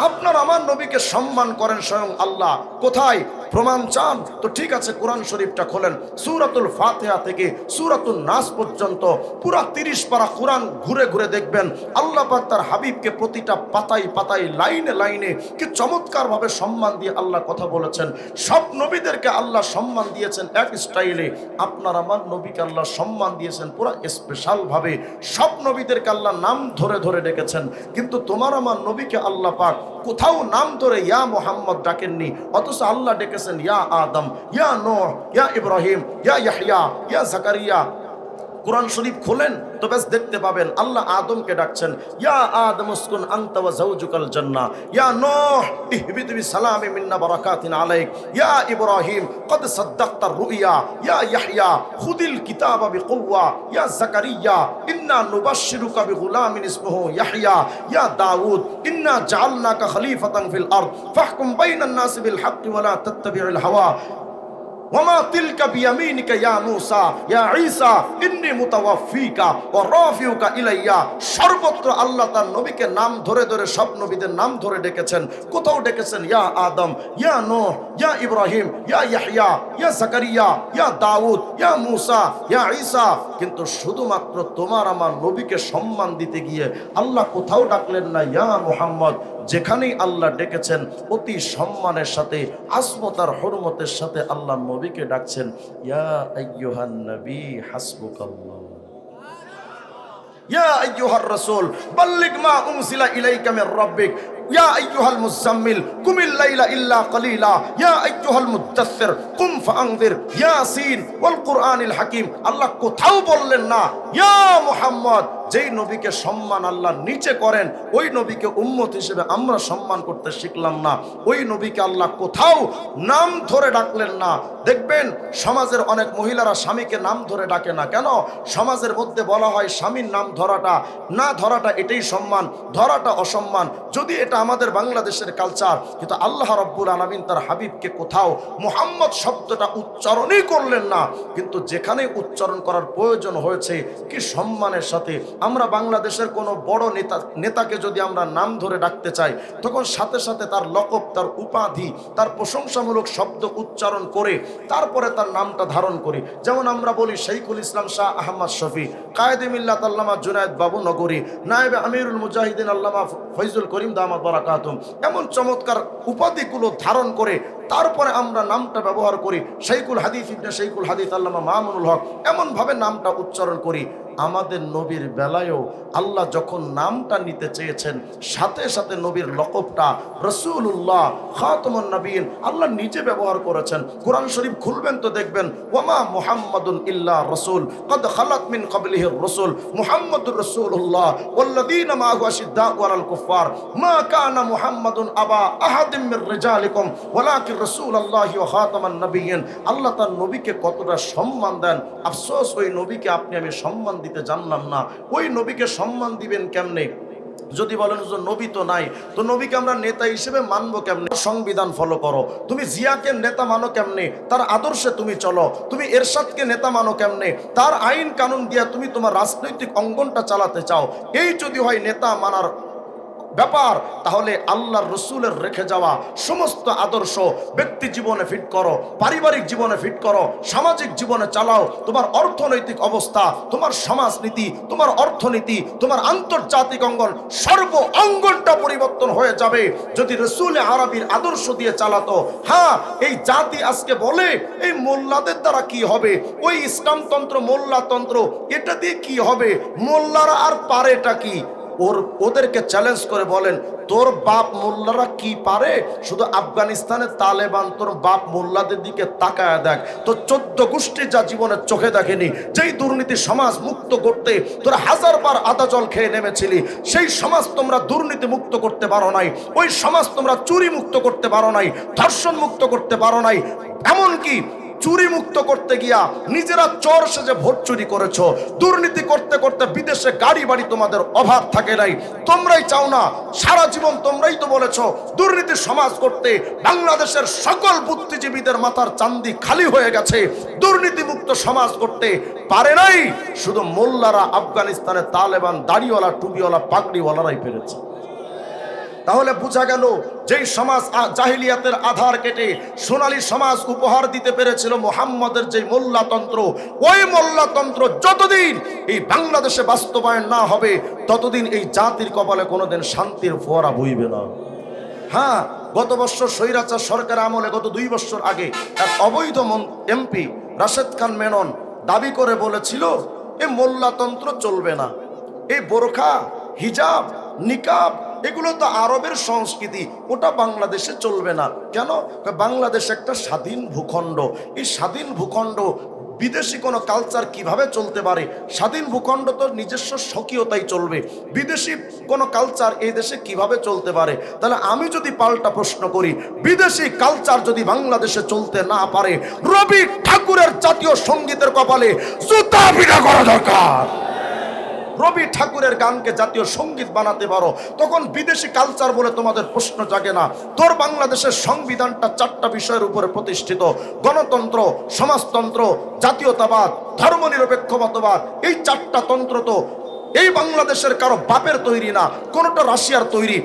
আপনার আমার নবীকে সম্মান করেন স্বয়ং আল্লাহ। কোথায়? প্রমাণ চান তো ঠিক আছে, কোরআন শরীফটা খোলেন, সূরাতুল ফাতিহা থেকে সূরাতুন নাস পর্যন্ত পুরা 30 পারা কোরআন ঘুরে ঘুরে দেখবেন আল্লাহ পাক তার হাবিবকে প্রতিটা পাতায় পাতায় লাইনে লাইনে কি চমৎকারভাবে সম্মান দিয়ে আল্লাহ কথা বলেছেন। সব নবীদেরকে আল্লাহ সম্মান দিয়েছেন এক স্টাইলে, আপনার আমার নবীকে আল্লাহ সম্মান দিয়েছেন পুরো স্পেশাল ভাবে। সব নবীদেরকে আল্লাহ নাম ধরে ধরে ডেকেছেন, কিন্তু তোমার আমার নবীকে আল্লাহ পাক কোথাও নাম ধরে ইয়া মুহাম্মদ ডাকেননি, অথচ আল্লাহ ডেকেছেন ইয়া আদম, ইয়া নূহ, ইয়া ইব্রাহিম, ইয়া ইয়াহইয়া, ইয়া জাকারিয়া। কোরআন শরীফ খোলেন তো বেশ দেখতে পাবেন আল্লাহ আদমকে ডাকছেন ইয়া আদম উসকুন আনতা ওয়া যাওজুকাল জান্নাহ, ইয়া নূহ ইহবিত বিসালামি মিন্না বারাকাতিন আলাইক, ইয়া ইব্রাহিম কদ সাদ্দাকতার রুইয়া, ইয়া ইয়াহইয়া খুদিল কিতাবা বিকুওয়া, ইয়া জাকারিয়া ইন্না নুবাশশিরুকা বিগুলামিন ইসমুহু ইয়াহইয়া, ইয়া দাউদ ইন্না জাআলনাকা খলিফাতান ফিল আরদ ফাহকুম বাইনান নাসি বিল হাক্কি ওয়া লা তাত্তাবিউল হাওয়া ওয়ামা তিলকা বিয়ামিনিকা ইয়া মূসা ইয়া ঈসা ইন্নী মুতাওয়াফফিকা ওয়া রাফিউকা ইলাইয়া। সর্বত্র আল্লাহ তার নবীকে নাম ধরে ধরে সব নবীদের নাম ধরে ডেকেছেন। কোথাও ডেকেছেন ইয়া আদম, ইয়া নূহ, ইয়া ইব্রাহিম, ইয়া ইয়াহইয়া, ইয়া জাকারিয়া, ইয়া দাউদ, ইয়া মূসা, ইয়া ঈসা, কিন্তু শুধুমাত্র তোমার আমার নবীকে সম্মান দিতে গিয়ে আল্লাহ কোথাও ডাকলেন না ইয়া মুহাম্মদ। যেখানেই আল্লাহ ডেকেছেন অতি সম্মানের সাথে আসমতার হরমতের সাথে আল্লাহ নবীকে ডাকছেন ইয়া আইয়ুহান নবী হাসবুকাল্লাহ, ইয়া আইয়ুহার রাসূল বাল্লিগ মা উনজিলা ইলাইকা মির রাব্বিক, ইয়া আইয়ুহাল মুজাম্মিল কুমিল লাইলা ইল্লা কলিলা, ইয়া আইয়ুহাল মুদাসসির কুম ফাআনযির, ইয়াসিন ওয়াল কুরআনিল হাকিম। আল্লাহ কোথাও বললেন না ইয়া মুহাম্মদ। যেই নবীকে সম্মান আল্লাহ নিচে করেন ওই নবীকে উম্মত হিসেবে আমরা সম্মান করতে শিখলাম না, ওই নবীকে আল্লাহ কোথাও নাম ধরে ডাকলেন না। দেখবেন সমাজের অনেক মহিলারা স্বামীকে নাম ধরে ডাকে না কেন? সমাজের মধ্যে বলা হয় স্বামীর নাম ধরাটা না ধরাটা এটাই সম্মান, ধরাটা অসম্মান। যদি এটা আমাদের বাংলাদেশের কালচার, কিন্তু আল্লাহ রাব্বুল আলামিন তার হাবিবকে কোথাও মুহাম্মদ শব্দটা উচ্চারণই করলেন না, কিন্তু যেখানে উচ্চারণ করার প্রয়োজন হয়েছে কি সম্মানের সাথে। আমরা বাংলাদেশের কোনো বড় নেতাকে যদি আমরা নাম ধরে ডাকতে চাই তখন সাথে সাথে তার লকব, তার উপাধি, তার প্রশংসামূলক শব্দ উচ্চারণ করে তারপরে তার নামটা ধারণ করি। যেমন আমরা বলি শৈখুল ইসলাম শাহ আহমদ শফি, কায়েদে মিল্লাত আল্লামা জুনায়েদ বাবু নগরী, নায়েবে আমিরুল মুজাহিদিন আল্লামা ফয়জুল করিম দামাত বারাকাতুম, এমন চমৎকার উপাধিগুলো ধারণ করে তারপরে আমরা নামটা ব্যবহার করি। শৈখুল হাদিস ইবনে শৈখুল হাদিস আল্লামা মামুনুল হক, এমনভাবে নামটা উচ্চারণ করি। আমাদের নবীর বেলায়ও আল্লাহ যখন নামটা নিতে চেয়েছেন সাথে সাথে নবীর লকবটা রাসূলুল্লাহ খাতামুন নবীন আল্লাহ নিজে ব্যবহার করেছেন। কোরআন শরীফ খুলবেন তো দেখবেন ওয়ামা মুহাম্মাদুন ইল্লা রাসূল কদ খালাত মিন ক্বাবলিহির রাসূল মুহাম্মাদুর রাসূলুল্লাহ ওয়াল্লাযীনা মাআহু আশিদ্দাউ আলাল কুফার মা কানা মুহাম্মাদুন আবা আহাদিম মির রিজালিকুম ওয়ালাকিন রাসূলুল্লাহি ওয়া খাতামান নবিয়্যিন। আল্লাহ তার নবীকে কতটা সম্মান দেন। আফসোস ওই নবীকে আপনি আমি সম্মান দিতে জানলাম না। ওই নবীকে সম্মান দিবেন কেমনে? যদি বলেন যে নবী তো নাই, তো নবীকে আমরা নেতা হিসেবে মানবো কেমনে? সংবিধান ফলো করো। তুমি জিয়াকে নেতা মানো কেমনে? তার আদর্শে তুমি চলো। তুমি এরশাদকে নেতা মানো কেমনে? তার আইন কানুন দিয়া তুমি তোমার রাজনৈতিক অঙ্গনটা চালাতে চাও। এই যদি হয় নেতা মানার ব্যাপার, তাহলে আল্লাহর রসুলের রেখে যাওয়া সমস্ত আদর্শ ব্যক্তি জীবনে ফিট করো, পারিবারিক জীবনে ফিট করো, সামাজিক জীবনে চালাও। তোমার অর্থনৈতিক অবস্থা, তোমার সমাজনীতি, তোমার অর্থনীতি, তোমার আন্তর্জাতিক অঙ্গন, সর্ব অঙ্গনটা পরিবর্তন হয়ে যাবে যদি রসুল আরবির আদর্শ দিয়ে চালাতো। হ্যাঁ, এই জাতি আজকে বলে এই মোল্লাদের দ্বারা কি হবে, ওই ইসলামতন্ত্র মোল্লাতন্ত্র এটা দিয়ে কি হবে, মোল্লারা আর পারেটা কি? ওদেরকে চ্যালেঞ্জ করে বলেন তোর বাপ মোল্লারা কি পারে? শুধু আফগানিস্তানের তালেবান তোর বাপ মোল্লাদের দিকে তাকায় দেখ, তো 14 গোষ্ঠী যা জীবনের চোখে দেখেনি, যেই দুর্নীতি সমাজ মুক্ত করতে তোরা 1000 বার আদা জল খেয়ে নেমেছিলি, সেই সমাজ তোমরা দুর্নীতি মুক্ত করতে পারো নাই, ওই সমাজ তোমরা চুরি মুক্ত করতে পারো নাই, ধর্ষণ মুক্ত করতে পারো নাই, এমনকি চুরি মুক্ত করতে গিয়া নিজেরা চোর সেজে ভোট চুরি করেছো। দুর্নীতি করতে করতে বিদেশে গাড়ি বাড়ি তোমাদের অভাব থাকে নাই। তোমরাই চাও না, সারা জীবন তোমরাই তো বলেছো দুর্নীতি সমাজ করতে বাংলাদেশের সকল বুদ্ধিজীবীদের মাথার চান্দি খালি হয়ে গেছে। দুর্নীতি মুক্ত সমাজ করতে পারে নাই, শুধু মোল্লারা, আফগানিস্তানের তালেবান, দাড়িওয়ালা, টুপিওয়ালা, পাগড়িওয়ালারাই পেরেছে। তাহলে বোঝা গেল যেই সমাজ জাহিলিয়াতের আধার কেটে সোনালী সমাজ উপহার দিতে পেরেছিল মুহাম্মদের যে মোল্লাতন্ত্র, ওই মোল্লাতন্ত্র যতদিন এই বাংলাদেশে বাস্তবায়ন না হবে ততদিন এই জাতির কপালে কোনোদিন শান্তির ফোয়ারা বইবে না। হ্যাঁ, গত বছর স্বৈরাচার সরকার আমলে গত 2 বছর আগে এক অবৈধ এমপি রাশেদ খান মেনন দাবি করে বলেছিল এই মোল্লাতন্ত্র চলবে না, এই বোরখা, হিজাব, নিকাব এগুলো তো আরবের সংস্কৃতি, ওটা বাংলাদেশে চলবে না। কেন? বাংলাদেশ একটা স্বাধীন ভূখণ্ড, এই স্বাধীন ভূখণ্ড বিদেশি কোনো কালচার কিভাবে চলতে পারে? স্বাধীন ভূখণ্ড তো নিজস্ব স্বকীয়তাই চলবে, বিদেশি কোনো কালচার এই দেশে কিভাবে চলতে পারে? তাহলে আমি যদি পাল্টা প্রশ্ন করি, বিদেশি কালচার যদি বাংলাদেশে চলতে না পারে, রবি ঠাকুরের জাতীয় সঙ্গীতের কপালে জুতা পিটা করা দরকার। রবি ঠাকুরের গানকে জাতীয় সঙ্গীত বানাতে পারো, তখন বিদেশি কালচার বলে তোমাদের প্রশ্ন জাগে না। তোর বাংলাদেশের সংবিধানটা 4টা বিষয়ের উপরে প্রতিষ্ঠিত: গণতন্ত্র, সমাজতন্ত্র, জাতীয়তাবাদ, ধর্মনিরপেক্ষতাবাদ। এই 4টা তন্ত্র তো এই বাংলাদেশের কারো বাপের তৈরি না, কোনোটা রাশিয়ার তৈরি,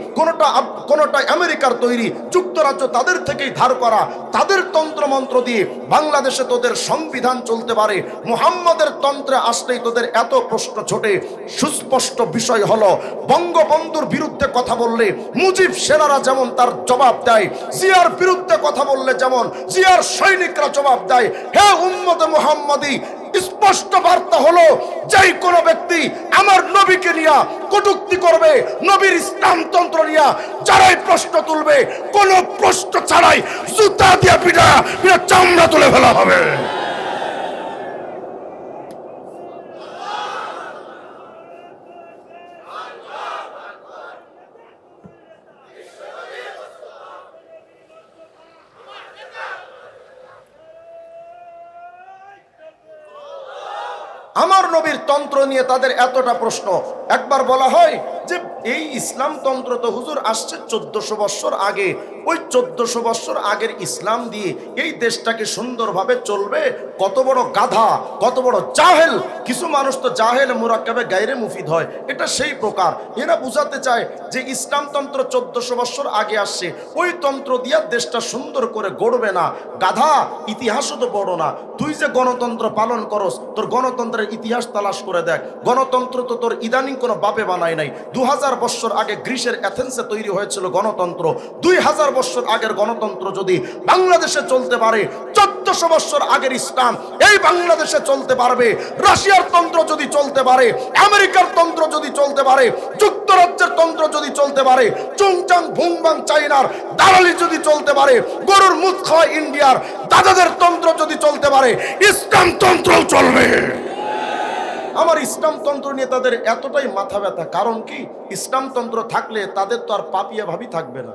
কোনোটা আমেরিকার তৈরি, যুক্তরাজ্য তাদের থেকেই ধার করা। তাদের তন্ত্রমন্ত্র দিয়ে বাংলাদেশে তোদের সংবিধান চলতে পারে। মুহাম্মদের তন্ত্রে আসলেই তোদের এত প্রশ্ন ছোটে। সুস্পষ্ট বিষয় হলো, বঙ্গবন্ধুর বিরুদ্ধে কথা বললে মুজিব সেনারা যেমন তার জবাব দেয়, জিয়ার বিরুদ্ধে কথা বললে যেমন জিয়ার সৈনিকরা জবাব দেয়। হে উম্মতে মুহাম্মাদি, স্পষ্ট বার্তা হলো, যেই কোনো ব্যক্তি আমার নবীকে নিয়ে কটূক্তি করবে, নবীর ইসলামতন্ত্র নিয়ে যারাই প্রশ্ন তুলবে, কোনো প্রশ্ন ছাড়াই জুতা দিয়ে পিটা চামড়া তুলে ফেলা হবে। আমার নবীর তন্ত্র নিয়ে তাদের এতটা প্রশ্ন। একবার বলা হয় যে এই ইসলাম তন্ত্র তো হুজুর আসছে 1400 বছর আগে, ওই 1400 বছর আগের ইসলাম দিয়ে এই দেশটাকে সুন্দরভাবে চলবে? কত বড় গাধা, কত বড় জাহেল! কিছু মানুষ তো জাহেল মুরাক্কাবে গায়রে মুফিদ হয়, এটা সেই প্রকার। এরা বুঝাতে চায় যে ইসলাম তন্ত্র 1400 বছর আগে আসছে, ওই তন্ত্র দিয়া দেশটা সুন্দর করে গড়বে না। গাধা, ইতিহাসও তো বড় না। তুই যে গণতন্ত্র পালন করস, তোর গণতন্ত্রের ইতিহাস তালাশ করে দেখ। গণতন্ত্র তো তোর ইদানিং কোনো বাপে বানায় নাই। 2000 বছর আগে গ্রিসের অ্যাথেন্সে তৈরি হয়েছিল গণতন্ত্র। 2000 বছর আগের গণতন্ত্র যদি বাংলাদেশে চলতে পারে, 1400 বছর আগের ইসলাম এই বাংলাদেশে চলতে পারবে। রাশিয়ার তন্ত্র যদি চলতে পারে, আমেরিকার তন্ত্র যদি চলতে পারে, যুক্তরাজ্যের তন্ত্র যদি চলতে পারে, চুংচাং ভুংবাং চাইনার দালালি যদি চলতে পারে, গরুর মুখ খাওয়া ইন্ডিয়ার দাদাদের তন্ত্র যদি চলতে পারে, ইসলাম তন্ত্রও চলবে। আমার ইসলামতন্ত্র নিয়ে তাদের এতটাই মাথা ব্যথা। কারণ কি? ইসলামতন্ত্র থাকলে তাদের তো আর পাপিয়া ভাবি থাকবে না।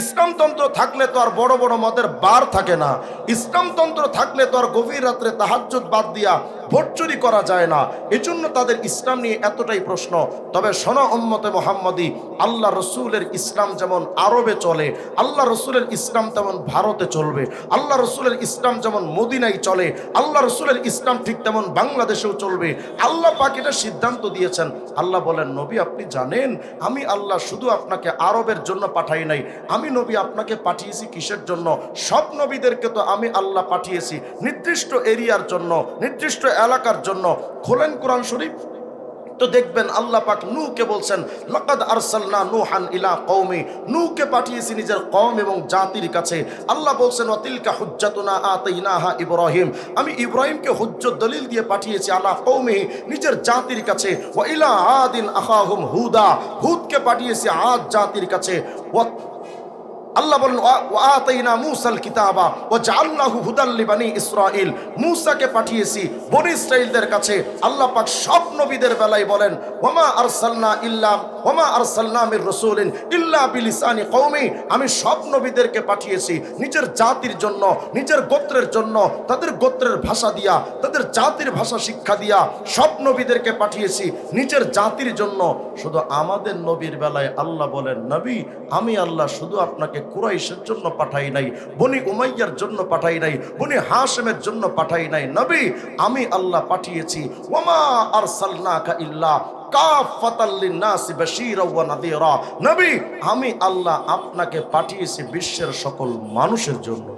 ইসলামতন্ত্র থাকলে তো আর বড় বড় মদের বার থাকে না। ইসলামতন্ত্র থাকলে তো আর গভীর রাত্রে তাহাজ্জুদ বাদ দিয়া ভোট চুরি করা যায় না। এজন্য তাদের ইসলাম নিয়ে এতটাই প্রশ্ন। তবে শোনো উম্মতে মুহাম্মাদি, আল্লাহ রসুলের ইসলাম যেমন আরবে চলে, আল্লাহ রসুলের ইসলাম তেমন ভারতে চলবে। আল্লাহ রসুলের ইসলাম যেমন মদিনায় চলে, আল্লাহ রসুলের ইসলাম ঠিক তেমন বাংলাদেশেও চলবে। আল্লাহ পাক এটা সিদ্ধান্ত দিয়েছেন। আল্লাহ বলেন, নবী আপনি জানেন আমি আল্লাহ শুধু আপনাকে আরবের জন্য পাঠাই নাই, আমি নবী আপনাকে পাঠিয়েছি কিসের জন্য? সব নবীদেরকে তো আমি আল্লাহ পাঠিয়েছি নির্দিষ্ট এরিয়ার জন্য, নির্দিষ্ট এলাকার জন্য। খোলেন কোরআন শরীফ তো দেখবেন আল্লাহ পাক নূহকে বলছেন, লাকাদ আরসালনা নূহান ইলা কওমি, নূহকে পাঠিয়েছি নিজের কওম এবং জাতির কাছে। আল্লাহ বলছেন, ওয়া তিলকা হুজ্জাতুনা আতাইনাহা ইব্রাহিম, আমি ইব্রাহিমকে হুজ্জত দলিল দিয়ে পাঠিয়েছি আলা কওমি, নিজের জাতির কাছে। ওয়া ইলা আদিন আখাহুম হুদা, হুদকে পাঠিয়েছি আদ জাতির কাছে। আল্লাহ বলেন, ওয়াতাইনা মূসাল কিতাবা ওয়া জাআলনাহু হুদাল লিবানি ইসরাঈল, মূসাকে পাঠিয়েছি বনি ইসরাঈলদের কাছে। আল্লাহ পাক সব নবীদের বেলায় বলেন, ওয়ামা আরসালনা মির রাসূলিন ইল্লা বিলিসানি কওমি, আমি সব নবীদেরকে পাঠিয়েছি নিজের জাতির জন্য, নিজের গোত্রের জন্য, তাদের গোত্রের ভাষা দিয়া, তাদের জাতির ভাষা শিক্ষা দিয়া সব নবীদেরকে পাঠিয়েছি নিজের জাতির জন্য। শুধু আমাদের নবীর বেলায় আল্লাহ বলেন, নবী আমি আল্লাহ শুধু আপনাকে কুরাইশের জন্য পাঠাই নাই, বনি উমাইয়ার জন্য পাঠাই নাই, বনি হাশেমের জন্য পাঠাই নাই। নবী আমি আল্লাহ পাঠিয়েছি ওয়ামা আরসালনাকা ইল্লা কাফাতাল লিন্নাসি বাশীরা ওয়া নাযীরা। নবী, আমি আল্লাহ আপনাকে পাঠিয়েছি বিশ্বের সকল মানুষের জন্য।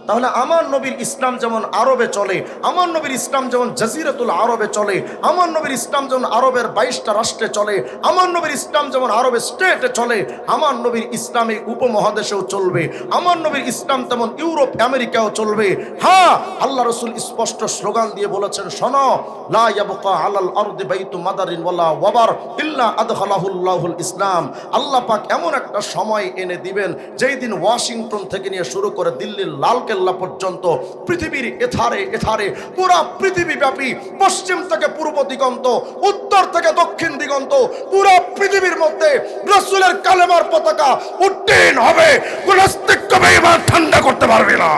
তাহলে আমার নবীর ইসলাম যেমন আরবে চলে, আমার নবীর ইসলাম যেমন জাজিরাতুল আরবে চলে, আমার নবীর ইসলাম যেমন আরবের 22টা রাষ্ট্রে চলে, আমার নবীর ইসলাম যেমন আরবের স্টেটে চলে, আমার নবীর ইসলাম এই উপমহাদেশেও চলবে, আমার নবীর ইসলাম তেমন ইউরোপ আমেরিকাও চলবে। হ্যাঁ, আল্লাহ রসুল স্পষ্ট স্লোগান দিয়ে বলেছেন, শোনো, লা ইয়াবকা আলাল আরদি বাইতু মাদারিন ওয়ালা ওয়াবার ইল্লা আদখালাহুল্লাহুল ইসলাম। আল্লাহ পাক এমন একটা সময় এনে দিবেন যেই দিন ওয়াশিংটন থেকে নিয়ে শুরু করে দিল্লির লালকেল্লা পর্যন্ত পৃথিবীর এথারে এথারে পুরা পৃথিবী ব্যাপী, পশ্চিম থেকে পূর্ব দিগন্ত, উত্তর থেকে দক্ষিণ দিগন্ত, পুরা পৃথিবীর মধ্যে রাসূলের কালেমার পতাকা উড্ডীন হবে। কোন নাস্তিক বেঈমান ঠান্ডা করতে পারবে না।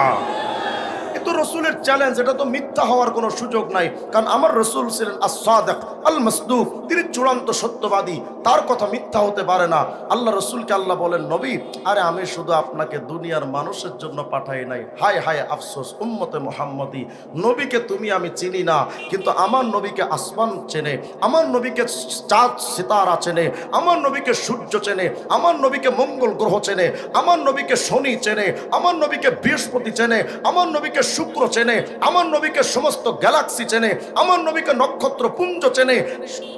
রসুলের চ্যালেঞ্জ, এটা তো মিথ্যা হওয়ার কোনো সুযোগ নাই, কারণ আমার রসুল ছিলেন আস-সাদিক আল মাসদুক, তিনি চূড়ান্ত সত্যবাদী, তার কথা মিথ্যা হতে পারে না। আল্লাহ রসুলকে আল্লাহ বলেন, নবী, আরে আমি শুধু আপনাকে দুনিয়ার মানুষের জন্য পাঠাই নাই। হায় হায় আফসোস, উম্মতে মুহাম্মদী, নবীকে তুমি আমি চিনি না, কিন্তু আমার নবীকে আসমান চেনে, আমার নবীকে চাঁদ সিতারা চেনে, আমার নবীকে সূর্য চেনে, আমার নবীকে মঙ্গল গ্রহ চেনে, আমার নবীকে শনি চেনে, আমার নবীকে বৃহস্পতি চেনে, আমার নবীকে শুক্র চেনে, আমার নবীকে সমস্ত গ্যালাক্সি চেনে, আমার নবীকে নক্ষত্র পুঞ্জ চেনে,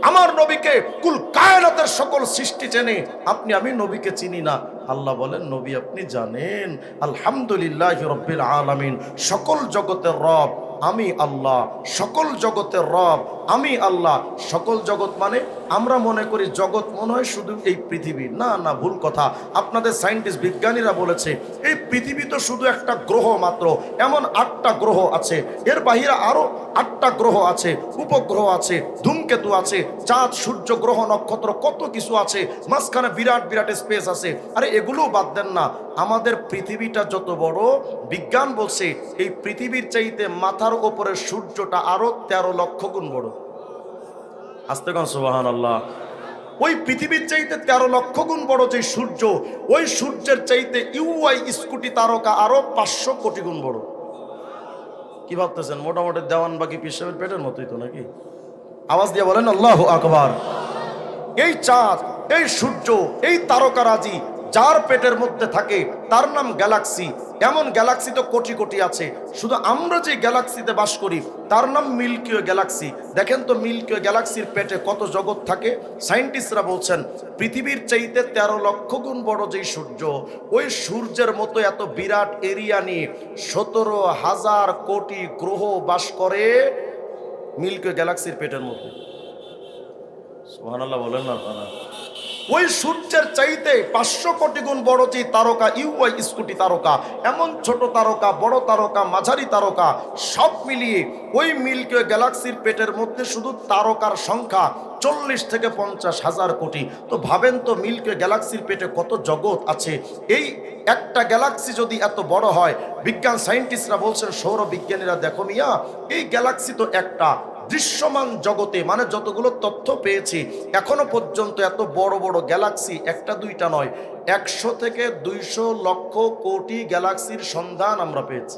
আমার নবীকে কুল কায়নাতের সকল সৃষ্টি চেনে। আপনি আমি নবীকে চিনি না। আল্লাহ বলেন, নবী আপনি জানেন, আলহামদুলিল্লাহি রাব্বিল আলামিন, সকল জগতের রব আমি আল্লাহ, সকল জগতের রব আমি আল্লাহ। সকল জগৎ মানে আমরা মনে করি জগৎ মনে হয় শুধু এই পৃথিবী। না না, ভুল কথা। আপনাদের সায়েন্টিস্ট বিজ্ঞানীরা বলেছে এই পৃথিবী তো শুধু একটা গ্রহ মাত্র, এমন 8টা গ্রহ আছে, এর বাহিরে আরো 8টা গ্রহ আছে, উপগ্রহ আছে, ধূমকেতু আছে, চাঁদ সূর্য গ্রহ নক্ষত্র কত কিছু আছে, মাঝখানে বিরাট বিরাট স্পেস আছে। আরে এগুলো বাদ দেন না, আমাদের পৃথিবীটা যত বড়, বিজ্ঞান বলছে এই পৃথিবীর চাইতে মাথার উপরে সূর্যটা আরো 13 লক্ষ গুণ বড়। আস্তে কোন সুবহানাল্লাহ। ওই পৃথিবীর চাইতে 13 লক্ষ গুণ বড় যে সূর্য, ওই সূর্যের চাইতে ইউআই স্কুটি তারকা আরো 500 কোটি গুণ বড়। কি ভাবতেছেন? মোটামুটি দেওয়ানবাগি পিসাবের পেটের মতোই তো নাকি? আওয়াজ দিয়ে বলেন আল্লাহু আকবার। এই চাঁদ, এই সূর্য, এই তারকারাজি যার পেটের মধ্যে থাকে তার নাম গ্যালাক্সি। এমন গ্যালাক্সি তো কোটি কোটি আছে, শুধু আমরা যে গ্যালাক্সিতে বাস করি তার নাম মিল্কি ওয়ে গ্যালাক্সি। দেখেন তো মিল্কি ওয়ে গ্যালাক্সির পেটে কত জগৎ থাকে। সায়েন্টিস্টরা বলছেন পৃথিবীর চাইতে 13 লক্ষ গুণ বড় যেই সূর্য, ওই সূর্যের মতো এত বিরাট এরিয়া নিয়ে 17,000 কোটি গ্রহ বাস করে মিল্কি ওয়ে গ্যালাক্সির পেটের মধ্যে। সুবহানাল্লাহ বলেন না আপনারা? ওই সূর্যের চাইতে 500 কোটি গুণ বড় যে তারকা ইউআই স্কুটি তারকা, এমন ছোট তারকা, বড় তারকা, মাঝারি তারকা সব মিলিয়ে ওই মিল্কি ওয়ে গ্যালাক্সির পেটের মধ্যে শুধু তারকার সংখ্যা 40 থেকে 50,000 কোটি। তো ভাবেন তো মিল্কি ওয়ে গ্যালাক্সির পেটে কত জগৎ আছে। এই একটা গ্যালাক্সি যদি এত বড় হয়, বিজ্ঞান সায়েন্টিস্টরা বলছেন, সৌর বিজ্ঞানীরা, দেখো মিয়া, এই গ্যালাক্সি তো একটা দৃশ্যমান জগতে, মানে যতগুলো তথ্য পেয়েছি এখনো পর্যন্ত এত বড় বড় গ্যালাক্সি একটা দুইটা নয়, 100 থেকে 200 লক্ষ কোটি গ্যালাক্সির সন্ধান আমরা পেয়েছি।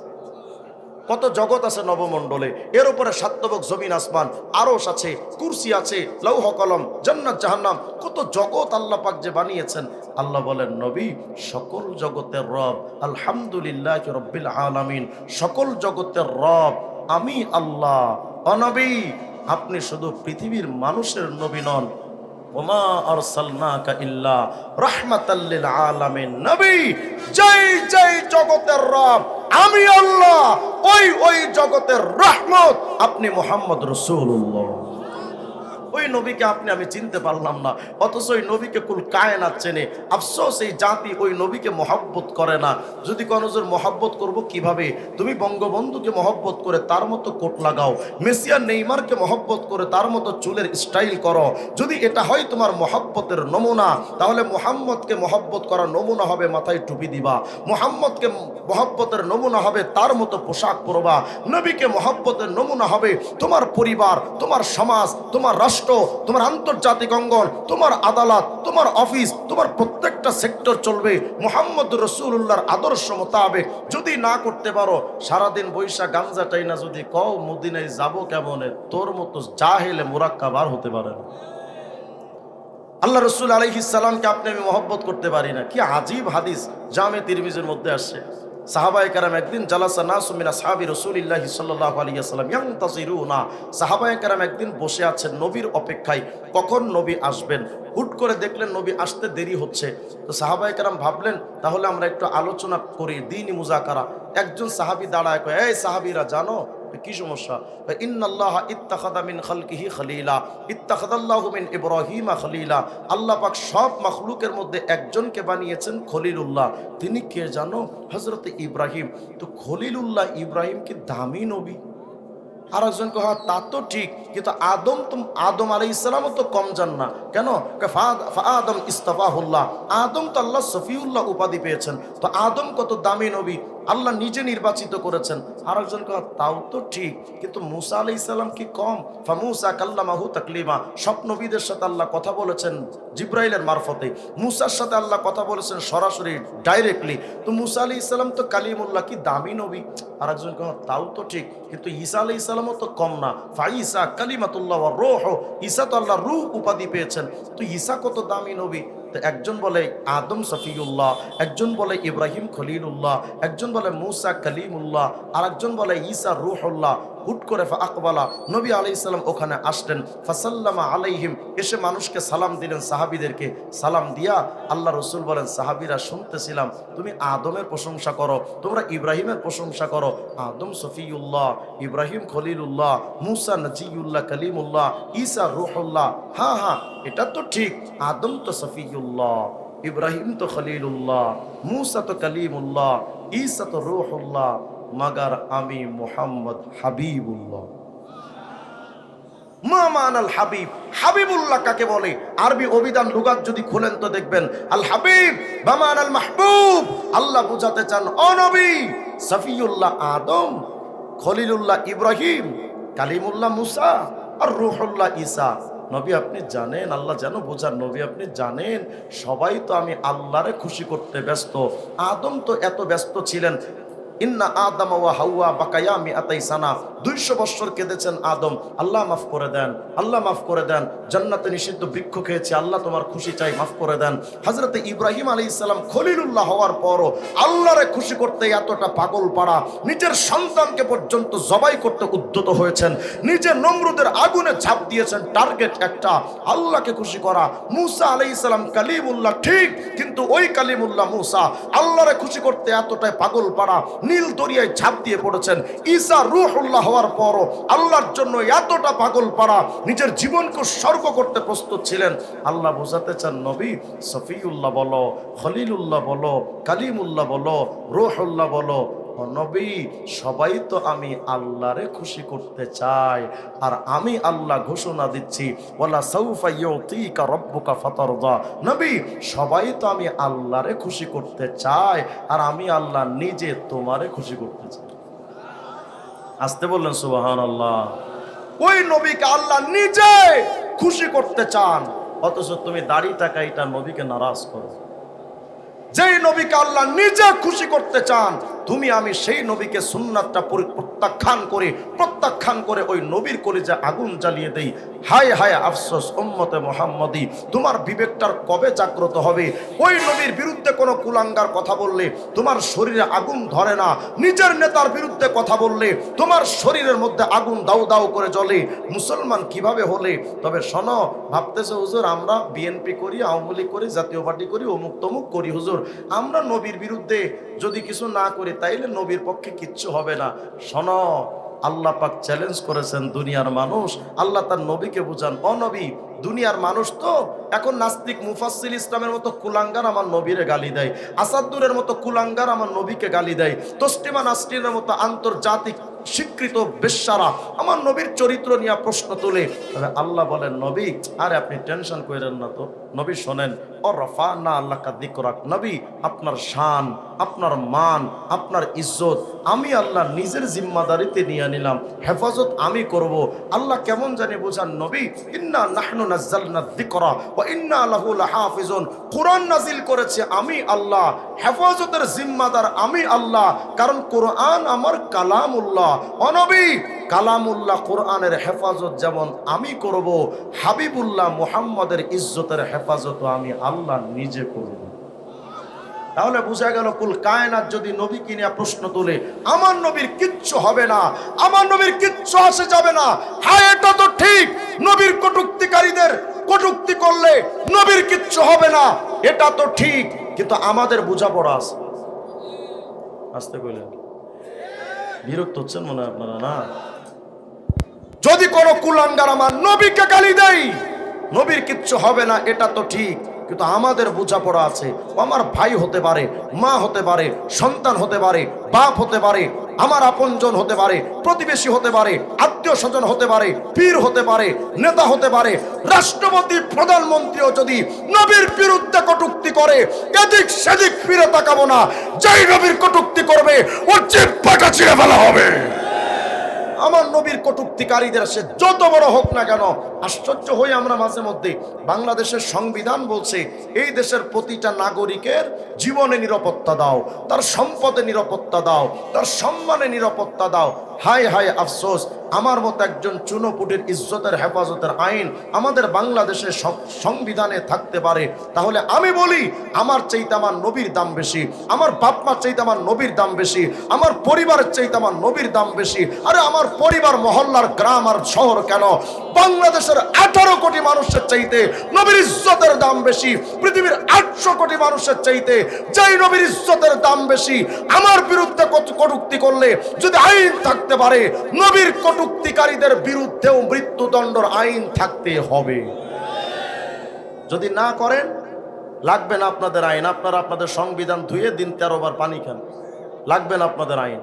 কত জগৎ আছে নবমণ্ডলে, এর উপরে সাতবক জমিন আসমান, আরশ আছে, কুরসি আছে, লৌহ কলম, জান্নাত জাহান্নাম, কত জগৎ আল্লাহ পাক যে বানিয়েছেন। আল্লাহ বলেন, নবী, সকল জগতের রব আলহামদুলিল্লাহি রাব্বিল আলামিন, সকল জগতের রব আমি আল্লাহ। নবী, আপনি শুধু পৃথিবীর মানুষের নবী নন, ওমা আরসালনাকা ইল্লা রাহমাতাল লিল আলামিন। নবী, যেই যেই জগতের রব আমি আল্লাহ, ওই জগতের রহমত আপনি মুহাম্মদ রাসূলুল্লাহ। ওই নবীকে আপনি আমি চিনতে পারলাম না, অথচ ওই নবীকে কুল কায়নাত চেনে। আফসোস এই জাতি ওই নবীকে মহব্বত করে না। যদি কোনো জোর মহব্বত করব কিভাবে? তুমি বঙ্গবন্ধুকে মহব্বত করে তার মতো কোট লাগাও, মেসি আর নেইমারকে মহব্বত করে তার মতো চুলের স্টাইল করো। যদি এটা হয় তোমার মহব্বতের নমুনা, তাহলে মুহাম্মদকে মহব্বত করার নমুনা হবে মাথায় টুপি দিবা, মুহাম্মদকে মহব্বতের নমুনা হবে তার মতো পোশাক পরবা, নবীকে মহব্বতের নমুনা হবে তোমার পরিবার, তোমার সমাজ, তোমার রাষ্ট্র, রাষ্ট্র, তোমার আন্তর্জাতিক অঙ্গন, তোমার আদালত, তোমার অফিস, তোমার প্রত্যেকটা সেক্টর চলবে মুহাম্মদ রাসূলুল্লাহর আদর্শ মোতাবেক। যদি না করতে পারো, সারাদিন বৈশা গাঞ্জাটাই না যদি কও মদিনায় যাব কেমনে, তোর মতো জাহেলে মুরাক্কাব আর হতে পারে না। আল্লাহ রসুল আলাইহিস সালামকে আপনি আমি মহব্বত করতে পারি না। কি আজীব হাদিস জামে তিরমিজির মধ্যে আসছে, সাহাবায়ে কেরাম একদিন জালাসা নাসু মিন আসহাবি রাসূলিল্লাহি সাল্লাল্লাহু আলাইহি ওয়াসাল্লাম ইয়ানতাজিরুনা, সাহাবায়ে কেরাম একদিন বসে আছেন নবীর অপেক্ষায়, কখন নবী আসবেন। হুট করে দেখলেন নবী আসতে দেরি হচ্ছে। তো সাহাবায়ে কেরাম ভাবলেন তাহলে আমরা একটু আলোচনা করি, দ্বীনি মুযাকারা। একজন সাহাবী দাঁড়ায় কয়, এই সাহাবীরা জানো কি সমস্যা? ইন্নাল্লাহা ইত্তাখাযা মিন খালকিহি খলিলা ইত্তাখাযাল্লাহু মিন ইব্রাহিমা খলিলা, আল্লাহ পাক সব মাখলুকের মধ্যে একজনকে বানিয়েছেন খলিলুল্লাহ। তিনি কে জানো? হযরত ইব্রাহিম। তো খলিলুল্লাহ ইব্রাহিম কি দামি নবী? আর একজনকে হয় তা তো ঠিক, কিন্তু আদম আলাইহিস সালামও তো কম যান না কেন? আদম ইস্তাফাহুল্লাহ, আদম তো আল্লাহ সফিউল্লাহ উপাধি পেয়েছেন। তো আদম কত দামি নবী, আল্লাহ নিজে নির্বাচিত করেছেন। আর একজনকে তাও তো ঠিক, কিন্তু মুসা আলাইহিস সালাম কি কম? ফামুসা কাল্লামাহু তাকলিমা, সব নবীদের সাথে আল্লাহ কথা বলেছেন জিব্রাইলের মারফতে। মুসার সাথে আল্লাহ কথা বলেছেন সরাসরি ডাইরেক্টলি। তো মুসা আলাইহিস সালাম তো কালিমুল্লাহ, কি দামি নবী। আর একজনকে তাও তো ঠিক, কিন্তু ঈসা আলাইহিস সালামও তো কম না। ফাঈসা কালিমাতুল্লাহ ওয়া রূহ, ঈসা তো আল্লাহর রূহ উপাধি পেয়েছেন। তো ঈসা কত দামি নবী। তো একজন বলে আদম সফিউল্লাহ, একজন বলে ইব্রাহিম খলিলুল্লাহ, একজন বলে মুসা কালিমুল্লাহ, আর একজন বলে ঈসা রূহুল্লাহ। হুট করে আকবালা নবী আলাইহিস সালাম ওখানে আসলেন, ফাসাল্লামা আলাইহিম, এসে মানুষকে সালাম দিলেন, সাহাবীদেরকে সালাম দিয়া আল্লাহ রসুল বলেন, সাহাবীরা শুনতেছিলাম তুমি আদমের প্রশংসা করো, তোমরা ইব্রাহিমের প্রশংসা করো। আদম সফিউল্লাহ, ইব্রাহিম খলিলুল্লাহ, মুসা নজিউল্লাহ কালিমুল্লাহ, ঈসা রূহুল্লাহ। হ্যাঁ হ্যাঁ, এটা তো ঠিক, আদম তো সফিউল্লাহ, ইব্রাহিম তো খলিলুল্লাহ, মুসা তো কালিমুল্লাহ, ঈসা তো রূহুল্লাহ, মাগার আমি মুহাম্মদ হাবিবুল্লাহ। মা মানাল হাবিব, হাবিবুল্লাহ কাকে বলে? আরবি অভিধান লুগাত যদি খুলেন তো দেখবেন আল হাবিব বা মানাল মাহবুব, আল্লাহ বুঝাতে চান ও নবী সফিউল্লাহ আদম, খলিলুল্লাহ ইব্রাহিম, কালিমুল্লাহ মুসা আর রূহুল্লাহ ঈসা। নবী আপনি জানেন, আল্লাহ যেন বোঝার, নবী আপনি জানেন সবাই তো আমি আল্লাহরে খুশি করতে ব্যস্ত। আদম তো এত ব্যস্ত ছিলেন, ইন্না আদম ওয়া হাওয়া বাকায়া মিআতাই সানা, 200 বছর কেঁদেছেন আদম, আল্লাহ মাফ করে দেন, আল্লাহ মাফ করে দেন। জান্নাতে নিষিদ্ধ বৃক্ষ খেয়েছে, আল্লাহ তোমার খুশি চাই, মাফ করে দেন। হযরতে ইব্রাহিম আলাইহিস সালাম খলিলুল্লাহ হওয়ার পরও আল্লাহরে খুশি করতে এতটা পাগল পাড়া, নিজের সন্তানকে পর্যন্ত জবাই করতে উদ্যত হয়েছেন, নিজে নমরুদের আগুনে ঝাঁপ দিয়েছেন, টার্গেট একটা, আল্লাহকে খুশি করা। মুসা আলাইহিস সালাম কালিমুল্লাহ ঠিক, কিন্তু ওই কালিমুল্লাহ মুসা আল্লাহরে খুশি করতে এতটাই পাগল পাড়া, নীল দরিয়ায় ঝাঁপ দিয়ে পড়েছেন। ঈসা রূহুল্লাহ হওয়ার পরও আল্লাহর জন্য এতটা পাগল পাড়া, নিজের জীবনকে উৎসর্গ করতে প্রস্তুত ছিলেন। আল্লাহ বোঝাতে চান নবী সফিউল্লাহ বলো, খলিলুল্লাহ বলো, কালিমুল্লাহ বলো, রূহুল্লাহ বলো, নবী সবাই তো আমি আল্লাহরে খুশি করতে চাই। আর আমি আল্লাহ ঘোষণা দিচ্ছি ওয়ালা সাউফা ইউতিকা রাব্বুকা ফাতারদা, নবী সবাই তো আমি আল্লাহরে খুশি করতে চাই, আর আমি আল্লাহ নিজে তোমারে খুশি করতে চাই। আসতে বললেন সুবহানাল্লাহ। ওই নবীকে আল্লাহ নিজে খুশি করতে চান, অথচ তুমি দাড়ি টাকা এটা নবীকে নারাজ করো। যেই নবীকে আল্লাহ নিজে খুশি করতে চান, তুমি আমি সেই নবীকে সুন্নাতটা প্রত্যাখ্যান করে ওই নবীর কলিজা আগুন জ্বালিয়ে দেই। হায় হায় আফসোস উম্মতে মুহাম্মাদি, তোমার বিবেকটার কবে জাগ্রত হবে? ওই নবীর বিরুদ্ধে কোনো কুলাঙ্গার কথা বললে তোমার শরীরে আগুন ধরে না, নিজের নেতার বিরুদ্ধে কথা বললে তোমার শরীরের মধ্যে আগুন দাউ দাউ করে জ্বলে। মুসলমান কিভাবে হলে? তবে শোনো, ভাবতেছে হুজুর আমরা বিএনপি করি, আওয়ামী লীগ করি, জাতীয় পার্টি করি, অমুক তমুক করি, হুজুর আমরা নবীর বিরুদ্ধে যদি কিছু না করি তাইলে নবীর পক্ষে কিচ্ছু হবে না। শোনো, আল্লাহ পাক চ্যালেঞ্জ করেছেন দুনিয়ার মানুষ, আল্লাহ তার নবীকে বুঝান, ও নবী দুনিয়ার মানুষ তো এখন নাস্তিক মুফাসসিল ইসলামের মতো কুলাঙ্গার আমার নবীরে গালি দেয়, আসাদুরের মতো কুলাঙ্গার আমার নবীকে গালি দেয়, তসলিমা নাসরিনের মতো আন্তর্জাতিক স্বীকৃত বেশ্যারা আমার নবীর চরিত্র নিয়ে প্রশ্ন তোলে। তবে আল্লাহ বলেন নবী আরে আপনি টেনশন করেন না তো, নবী শোনেন, ও রাফা'না লাকা যিকরাক, নবী আপনার শান, আপনার মান, আপনার ইজ্জত আমি আল্লাহ নিজের জিম্মাদারিতে নিয়ে নিলাম, হেফাজত আমি করব। আল্লাহ কেমন জানি বোঝান, নবী ইন্না নাহনু নাযালনা যিকরা ওয়া ইন্না লাহু লাহাফিজুন, কোরআন নাজিল করেছে আমি আল্লাহ, হেফাজতের জিম্মাদার আমি আল্লাহ, কারণ কোরআন আমার কালামুল্লাহ। ও নবী, কালামুল্লাহ কোরআনের হেফাজত যেমন আমি করব, হাবিবুল্লাহ মুহাম্মদের ইজ্জতের হেফাজতও আমি আল্লাহ নিজে করব। তাহলে বোঝা গেল, কুল কায়নাত যদি নবীকে নিয়ে প্রশ্ন তোলে, আমার নবীর কিচ্ছু হবে না, আমার নবীর কিচ্ছু আসে যাবে না। হ্যাঁ, এটা তো ঠিক, নবীর কটূক্তিকারীদের কটূক্তি করলে নবীর কিচ্ছু হবে না, এটা তো ঠিক, কিন্তু আমাদের বোঝাপড়া আছে। আসতে কইলেন বিরক্ত হচ্ছেন মনে হয় আপনারা, না? যদি কোনো কুলাঙ্গার আমার নবীকে গালি দেয়, নবীর কিচ্ছু হবে না, এটা তো ঠিক, কিন্তু আমাদের বোঝাপড়া আছে। ও আমার ভাই হতে পারে, মা হতে পারে, সন্তান হতে পারে, বাপ হতে পারে, আমার আপনজন হতে পারে, প্রতিবেশী হতে পারে, আত্মীয় স্বজন হতে পারে, পীর হতে পারে, নেতা হতে পারে, রাষ্ট্রপতি প্রধানমন্ত্রীও যদি নবীর বিরুদ্ধে কটূক্তি করে, এদিক সেদিক ফিরে তাকাবো না। যেই নবীর কটূক্তি করবে ওর জিহ্বাটা ছিঁড়ে ফেলা হবে। আমার নবীর কটূক্তিকারীদের সে যত বড় হোক না কেন, আশ্চর্য হই আমরা মাঝে মধ্যে। বাংলাদেশের সংবিধান বলছে এই দেশের প্রতিটা নাগরিকের জীবনে নিরাপত্তা দাও, তার সম্পদে নিরাপত্তা দাও, তার সম্মানে নিরাপত্তা দাও। হায় হায় আফসোস, আমার মতো একজন চুনোপুটির ইজ্জতের হেফাজতের আইন আমাদের বাংলাদেশের সংবিধানে থাকতে পারে, তাহলে আমি বলি আমার চাইতে আমার নবীর দাম বেশি, আমার বাপ মার চাইতে আমার নবীর দাম বেশি, আমার পরিবারের চাইতে আমার নবীর দাম বেশি। আরে আমার পরিবার, মহল্লার, গ্রাম আর শহর কেন, বাংলাদেশের 18 কোটি মানুষের চাইতে নবীর ইজ্জতের দাম বেশি। পৃথিবীর 800 কোটি মানুষের চাইতে যেই নবীর ইজ্জতের দাম বেশি, আমার বিরুদ্ধে কটূক্তি করলে যদি আইন থাকতে পারে, নবীর কটূক্তিকারীদের বিরুদ্ধেও মৃত্যুদণ্ডের আইন থাকতে হবে। যদি না করেন, লাগবে না আপনাদের আইন। আপনারা আপনাদের সংবিধান ধুয়ে দিন 13 বার পানি খান, লাগবে না আপনাদের আইন।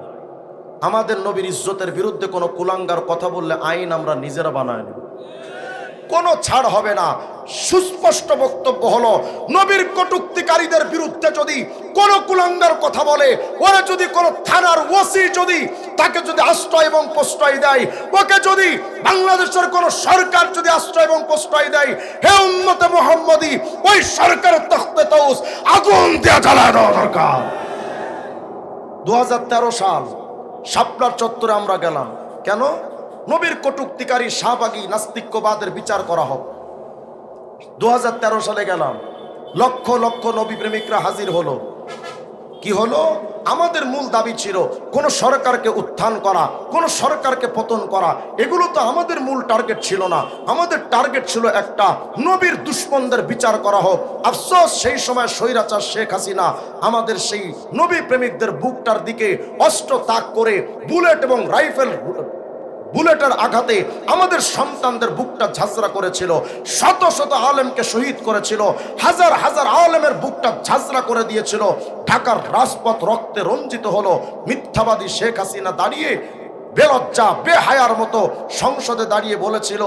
আমাদের নবীর ইজ্জতের বিরুদ্ধে কোনো কুলাঙ্গার কথা বললে আইন আমরা নিজেরা বানায় নেব, কোনো ছাড় হবে না। সুস্পষ্ট বক্তব্য হলো, নবীর কটূক্তিকারীদের বিরুদ্ধে যদি কোনো কুলাঙ্গার কথা বলে, ওরা যদি কোনো থানার ওসি যদি তাকে যদি আশ্রয় এবং প্রশ্রয় দেয়, ওকে যদি বাংলাদেশের কোনো সরকার যদি আশ্রয় এবং প্রশ্রয় দেয়, হে উম্মতে মুহাম্মদী, ওই সরকারের তখতে তাউস আগুন দিয়ে জ্বালায় দেওয়া দরকার। 2013 সাল শাপলার চত্বরে আমরা গেলাম, কেন? নবীর কটূক্তিকারী শাহবাগী নাস্তিক্যবাদের বিচার করা হোক। 2013 সালে গেলাম, লক্ষ লক্ষ নবী প্রেমিকরা হাজির হলো। কি হলো? আমাদের মূল দাবি ছিল কোন সরকারকে উত্থান করা, কোন সরকারকে পতন করা, এগুলো তো আমাদের মূল টার্গেট ছিল না। আমাদের টার্গেট ছিল একটা, নবীর দুশ্মনদের বিচার করা হোক। আফসোস, সেই সময় স্বৈরাচার শেখ হাসিনা আমাদের সেই নবী প্রেমিকদের বুকটার দিকে অস্ত্র তাক করে বুলেট এবং রাইফেল বুলেটের আঘাতে আমাদের সন্তানদের বুকটা ঝাঁঝরা করেছিল, শত শত আলেমকে শহীদ করেছিল, হাজার হাজার আলেমের বুকটা ঝাঁঝরা করে দিয়েছিল। ঢাকার রাজপথ রক্তে রঞ্জিত হলো। মিথ্যাবাদী শেখ হাসিনা দাঁড়িয়ে বেলজ্জা বেহায়ার মতো সংসদে দাঁড়িয়ে বলেছিল,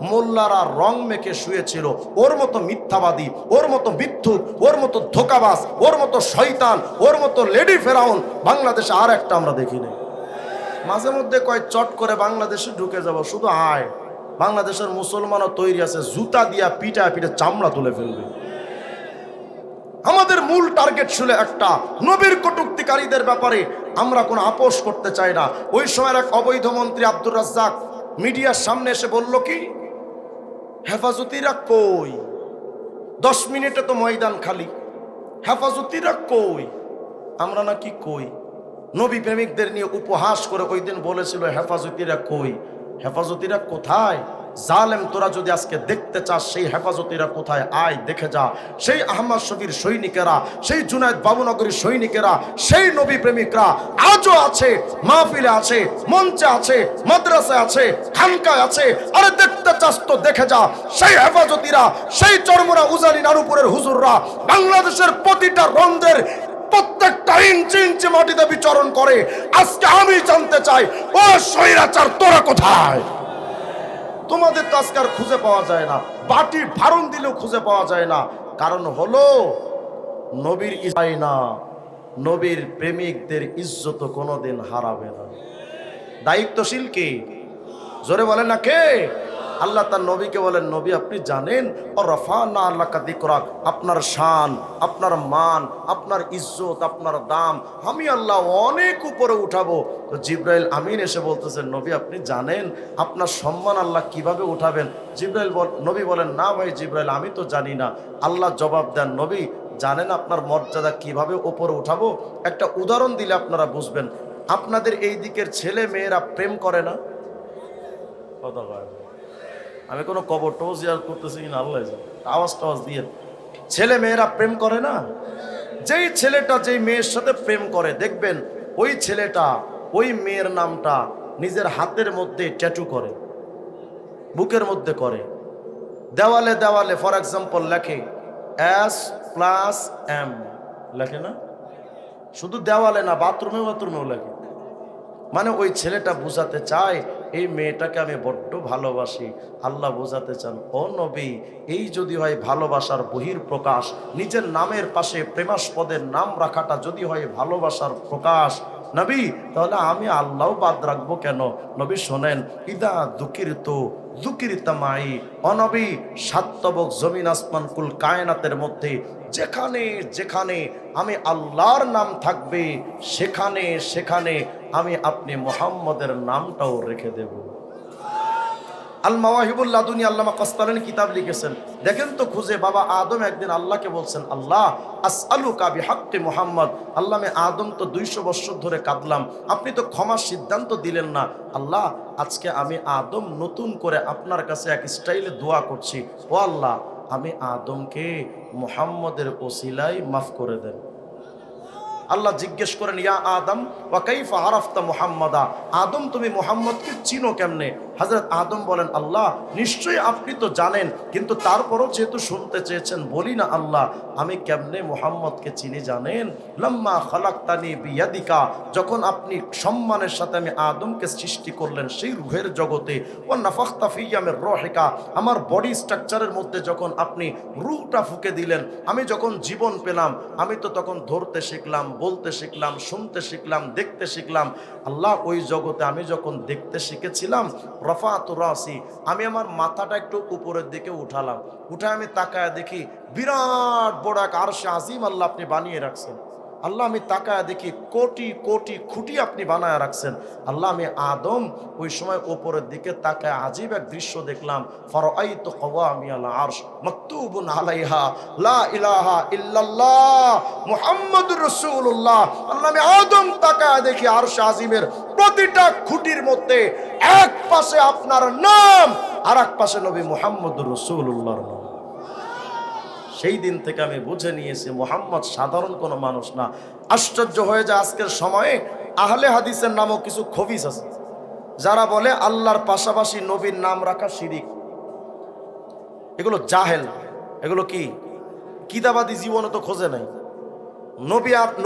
মোল্লারা রং মেখে শুয়েছিল। ওর মতো মিথ্যাবাদী, ওর মতো মিথ্যুক, ওর মতো ধোকাবাজ, ওর মতো শয়তান, ওর মতো লেডি ফেরাউন বাংলাদেশে আর একটা আমরা দেখিনি। মাঝে মধ্যে কয় চট করে বাংলাদেশে ঢুকে যাব, শুধু আয়। বাংলাদেশের মুসলমানও তৈরি আছে, জুতা দিয়া পিটা পিঠে চামড়া তুলে ফেলবে। আমাদের মূল টার্গেট ছিল একটা, নবীর কটূক্তিকারীদের ব্যাপারে আমরা কোনো আপোষ করতে চাই না। ওই সময়ের এক অবৈধ মন্ত্রী আব্দুর রাজ্জাক মিডিয়ার সামনে এসে বলল কি, হেফাজতিরা কই? 10 মিনিটে তো ময়দান খালি, হেফাজতিরা কই? আমরা নাকি কই? নবী প্রেমিকদের নিয়ে উপহাস করে ওই দিন বলেছিল, হেফাজতিরা কই? হেফাজতিরা কোথায়? জালেম, তোরা যদি আজকে দেখতে চাস সেই হেফাজতিরা কোথায়, আয় দেখে যা। সেই আহমদ শফির সৈনিকেরা, সেই জুনায়েদ বাবুনগরীর সৈনিকেরা, সেই নবী প্রেমিকরা আজও আছে, মাহফিলে আছে, মঞ্চে আছে, মাদ্রাসায় আছে, খানকায় আছে। আরে দেখতে চাস তো দেখে যা। সেই হেফাজতিরা, সেই চরমোনা উজানি নানুপুরের হুজুররা বাংলাদেশের প্রতিটা রন্ধ্রের প্রত্যেকটা ইঞ্চি ইঞ্চি মাটিতে বিচরণ করে। আজকে আমি জানতে চাই, ও স্বৈরাচার তোরা কোথায়? তোমাদের তো আজকে আর খুঁজে পাওয়া যায় না, বাটি ভারণ দিলেও খুঁজে পাওয়া যায় না। কারণ হলো নবীর ইজ্জত না, নবীর প্রেমিকদের ইজ্জত কোনোদিন হারাবে না। দায়িত্বশীল কে? জোরে বলেন না কে? আল্লাহ তার নবীকে বলেন, নবী আপনি জানেন ও রাফানা আল্লাকা যিকরাক, আপনার শান, আপনার মান, আপনার ইজ্জত, আপনার দাম আমি আল্লাহ অনেক উপরে উঠাবো। তো জিব্রাইল আমিন এসে বলতেছেন, নবী আপনি জানেন আপনার সম্মান আল্লাহ কিভাবে উঠাবেন? নবী বলেন, না ভাই জিব্রাইল আমি তো জানি না। আল্লাহ জবাব দেন, নবী জানেন আপনার মর্যাদা কিভাবে উপরে উঠাবো? একটা উদাহরণ দিলে আপনারা বুঝবেন। আপনাদের এই দিকের ছেলে মেয়েরা প্রেম করে না? কথা কয় না। আমি কোনো কবর টবর জিয়ারত করতেছি কিনা আল্লাহ জানে, আওয়াজ টাওয়াজ দিয়ে। ছেলে মেয়েরা প্রেম করে না? যেই ছেলেটা যেই মেয়ের সাথে প্রেম করে, দেখবেন ওই ছেলেটা ওই মেয়ের নামটা নিজের হাতের মধ্যে ট্যাটু করে, বুকের মধ্যে করে, দেওয়ালে দেওয়ালে ফর এক্সাম্পল লেখে S+M লেখে না? শুধু দেওয়ালে না, বাথরুমেও লেখে। মানে ওই ছেলেটা বোঝাতে চায় এই মেয়েটাকে আমি বড্ড ভালোবাসি। আল্লাহ বোঝাতে চান, ও নবী এই যদি হয় ভালোবাসার বহির প্রকাশ, নিজের নামের পাশে প্রেমাস্পদের নাম রাখাটা যদি হয় ভালোবাসার প্রকাশ নবী, তাহলে আমি আল্লাহ বাদ রাখবো কেন? নবী শোনেন, ইদা দুকিরিতা মাই, অনবী সাত্তবক জমিন আসমান কুল কায়নাতের মধ্যে যেখানে যেখানে আমি আল্লাহর নাম থাকবে, সেখানে সেখানে আমি আপনি মুহাম্মদের নামটাও রেখে দেব। আল মাওয়াহিবুল লাদুনী আল্লামা কাসতালানী কিতাব লিখেছেন। দেখেন তো খুঁজে, বাবা আদম একদিন আল্লাহকে বলছেন, আল্লাহ আসআলুকা বিহাক্কি মুহাম্মদ, আল্লাহ আমি আদম তো 200 বছর ধরে কাঁদলাম, আপনি তো ক্ষমার সিদ্ধান্ত দিলেন না। আল্লাহ আজকে আমি আদম নতুন করে আপনার কাছে এক স্টাইলে দোয়া করছি, ও আল্লাহ আমি আদমকে মুহাম্মদের ওসিলায় মাফ করে দেন। আল্লাহ জিজ্ঞেস করেন, ইয়া আদম ওয়া কাইফা আরাফতা মুহাম্মাদা, আদম তুমি মুহাম্মদকে চিনো কেমনে? হযরত আদম বলেন, আল্লাহ নিশ্চয়ই আপনি তো জানেন, কিন্তু তারপরও যেহেতু শুনতে চেয়েছেন বলি না। আল্লাহ আমি কেমনে মুহাম্মদকে চিনি জানেন? লাম্মা খালাকতানি বিয়াদিকা, যখন আপনি সম্মানের সাথে আমি আদমকে সৃষ্টি করলেন সেই রূহের জগতে, ওয়া নাফাখতা ফিয়া মির রূহিকা, আমার বডি স্ট্রাকচারের মধ্যে যখন আপনি রূহটা ফুঁকে দিলেন, আমি যখন জীবন পেলাম, আমি তো তখন ধরতে শিখলাম, বলতে শিখলাম, শুনতে শিখলাম, দেখতে শিখলাম। আল্লাহ ওই জগতে আমি যখন দেখতে শিখেছিলাম, রফাতু রাসি, আমি আমার মাথাটা একটু উপরের দিকে উঠালাম, উঠায় আমি তাকায় দেখি বিরাট বড় এক আরশে আজিম আল্লাহ আপনি বানিয়ে রাখছেন। আল্লাহ আমি তাকায় দেখি কোটি কোটি খুঁটি আপনি বানায় রাখছেন। আল্লাহ আমি আদম ওই সময় উপরের দিকে তাকায় আজীব এক দৃশ্য দেখলাম, ফারাআইতু কওয়ামিয়াল আরশ মাকতুবুন আলাইহা লা ইলাহা ইল্লাল্লাহ মুহাম্মাদুর রাসূলুল্লাহ। আল্লাহ আমি আদম তাকায় দেখি আরশ আজিমের প্রতিটা খুঁটির মধ্যে এক পাশে আপনার নাম আর এক পাশে নবী মুহাম্মদুর রাসূলুল্লাহর নাম। সেই দিন থেকে আমি বুঝে নিয়েছি মুহাম্মদ সাধারণ কোনো মানুষ না। আশ্চর্য হয়ে যায় আজকের সময়ে আহলে হাদিসের নামও কিছু খবিস আছে, যারা বলে আল্লাহর পাশাপাশি নবীর নাম রাখা শিরিক। এগুলো জাহেল, এগুলো কি কিতাবাদি জীবনে তো খোঁজে নাই।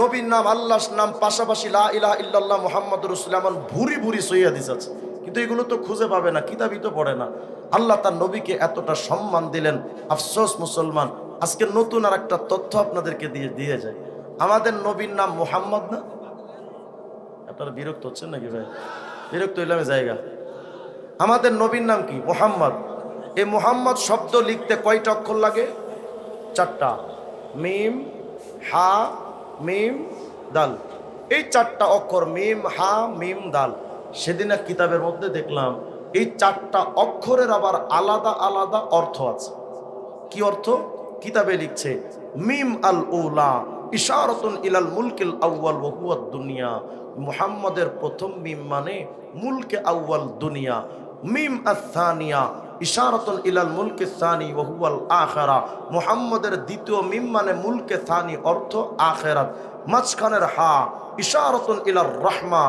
নবীর নাম আল্লাহর নাম পাশাপাশি লা ইলাহা ইল্লাল্লাহ মুহাম্মাদুর রাসূলুল্লাহ এমন ভুরি ভুরি সহিহ হাদিস আছে, কিন্তু এগুলো তো খুঁজে পাবে না, কিতাবই তো পড়ে না। আল্লাহ তার নবীকে এতটা সম্মান দিলেন। আফসোস মুসলমান, আজকে নতুন আর একটা তথ্য আপনাদেরকে দিয়ে যায়। আমাদের নবীর নাম মুহাম্মদ না? আপনারা বিরক্ত হচ্ছেন নাকি ভাই? বিরক্ত হইলে আমি জায়গা। আমাদের নবীর নাম কি? মুহাম্মদ। এই মুহাম্মদ শব্দ লিখতে কয়টা অক্ষর লাগে? 4টা, মিম হা মিম দাল। এই 4টা অক্ষর মিম হা মিম দাল। সেদিন এক কিতাবের মধ্যে দেখলাম এই 4টা অক্ষরের আবার আলাদা আলাদা অর্থ আছে। কি অর্থ? কিতাবে লিখছে, মিম আল উলা ইশারাতুন ইলাল মুলকিল আউয়াল ওয়া হুয়া দুনিয়া। মুহাম্মাদের প্রথম মিম মানে মুলকে আউয়াল দুনিয়া। মিম আস-সানিয়া ইশারাতুন ইলাল মুলকে সানি ওয়া হুয়াল আখিরা। মুহাম্মাদের দ্বিতীয় মিম মানে মুলকে সানি, অর্থ আখিরাত। মাঝখানের হা ইশারাতুন ইলার রাহমা,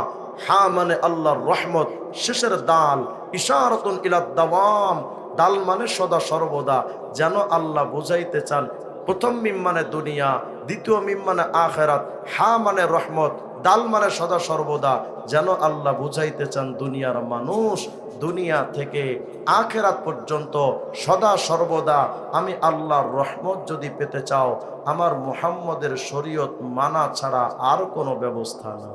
হা মানে আল্লাহর রহমত। শেষের দাল ইশারাতুন ইলাদ দাওয়াম, দাল মানে সদা সর্বদা। যেন আল্লাহ বুঝাইতে চান প্রথম মিম মানে দুনিয়া, দ্বিতীয় মিম মানে আখিরাত, হা মানে রহমত, দাল মানে সদা সর্বদা। যেন আল্লাহ বুঝাইতে চান দুনিয়ার মানুষ, দুনিয়া থেকে আখেরাত পর্যন্ত সদা সর্বদা আমি আল্লাহর রহমত যদি পেতে চাও, আমার মুহাম্মদের শরীয়ত মানা ছাড়া আর কোনো ব্যবস্থা না।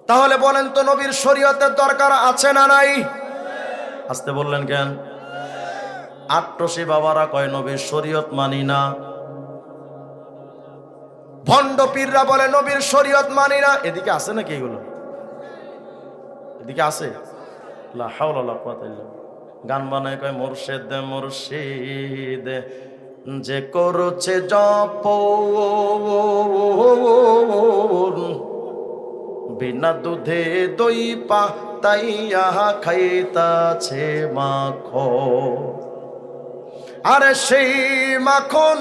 তাহলে বলেন তো নবীর শরীয়তের দরকার আছে না নাই? আসতে বললেন কেন? আট্রসি বাবারা কয় নবীর শরীয়ত মানি না, ভণ্ড পীররা বলে নবীর শরীয়ত মানি না। এদিকে আছে নাকি এগুলো? এদিকে আছে? লা হাওলা ওয়ালা কুওয়াতা ইল্লা বিল্লাহ। গান বানায় কয় মুর্শিদ মুর্শিদ যে করছে জপ, বিনা দুধে দই পাতাইয়া খাইতাছে মাখন। আরে সেই মাখন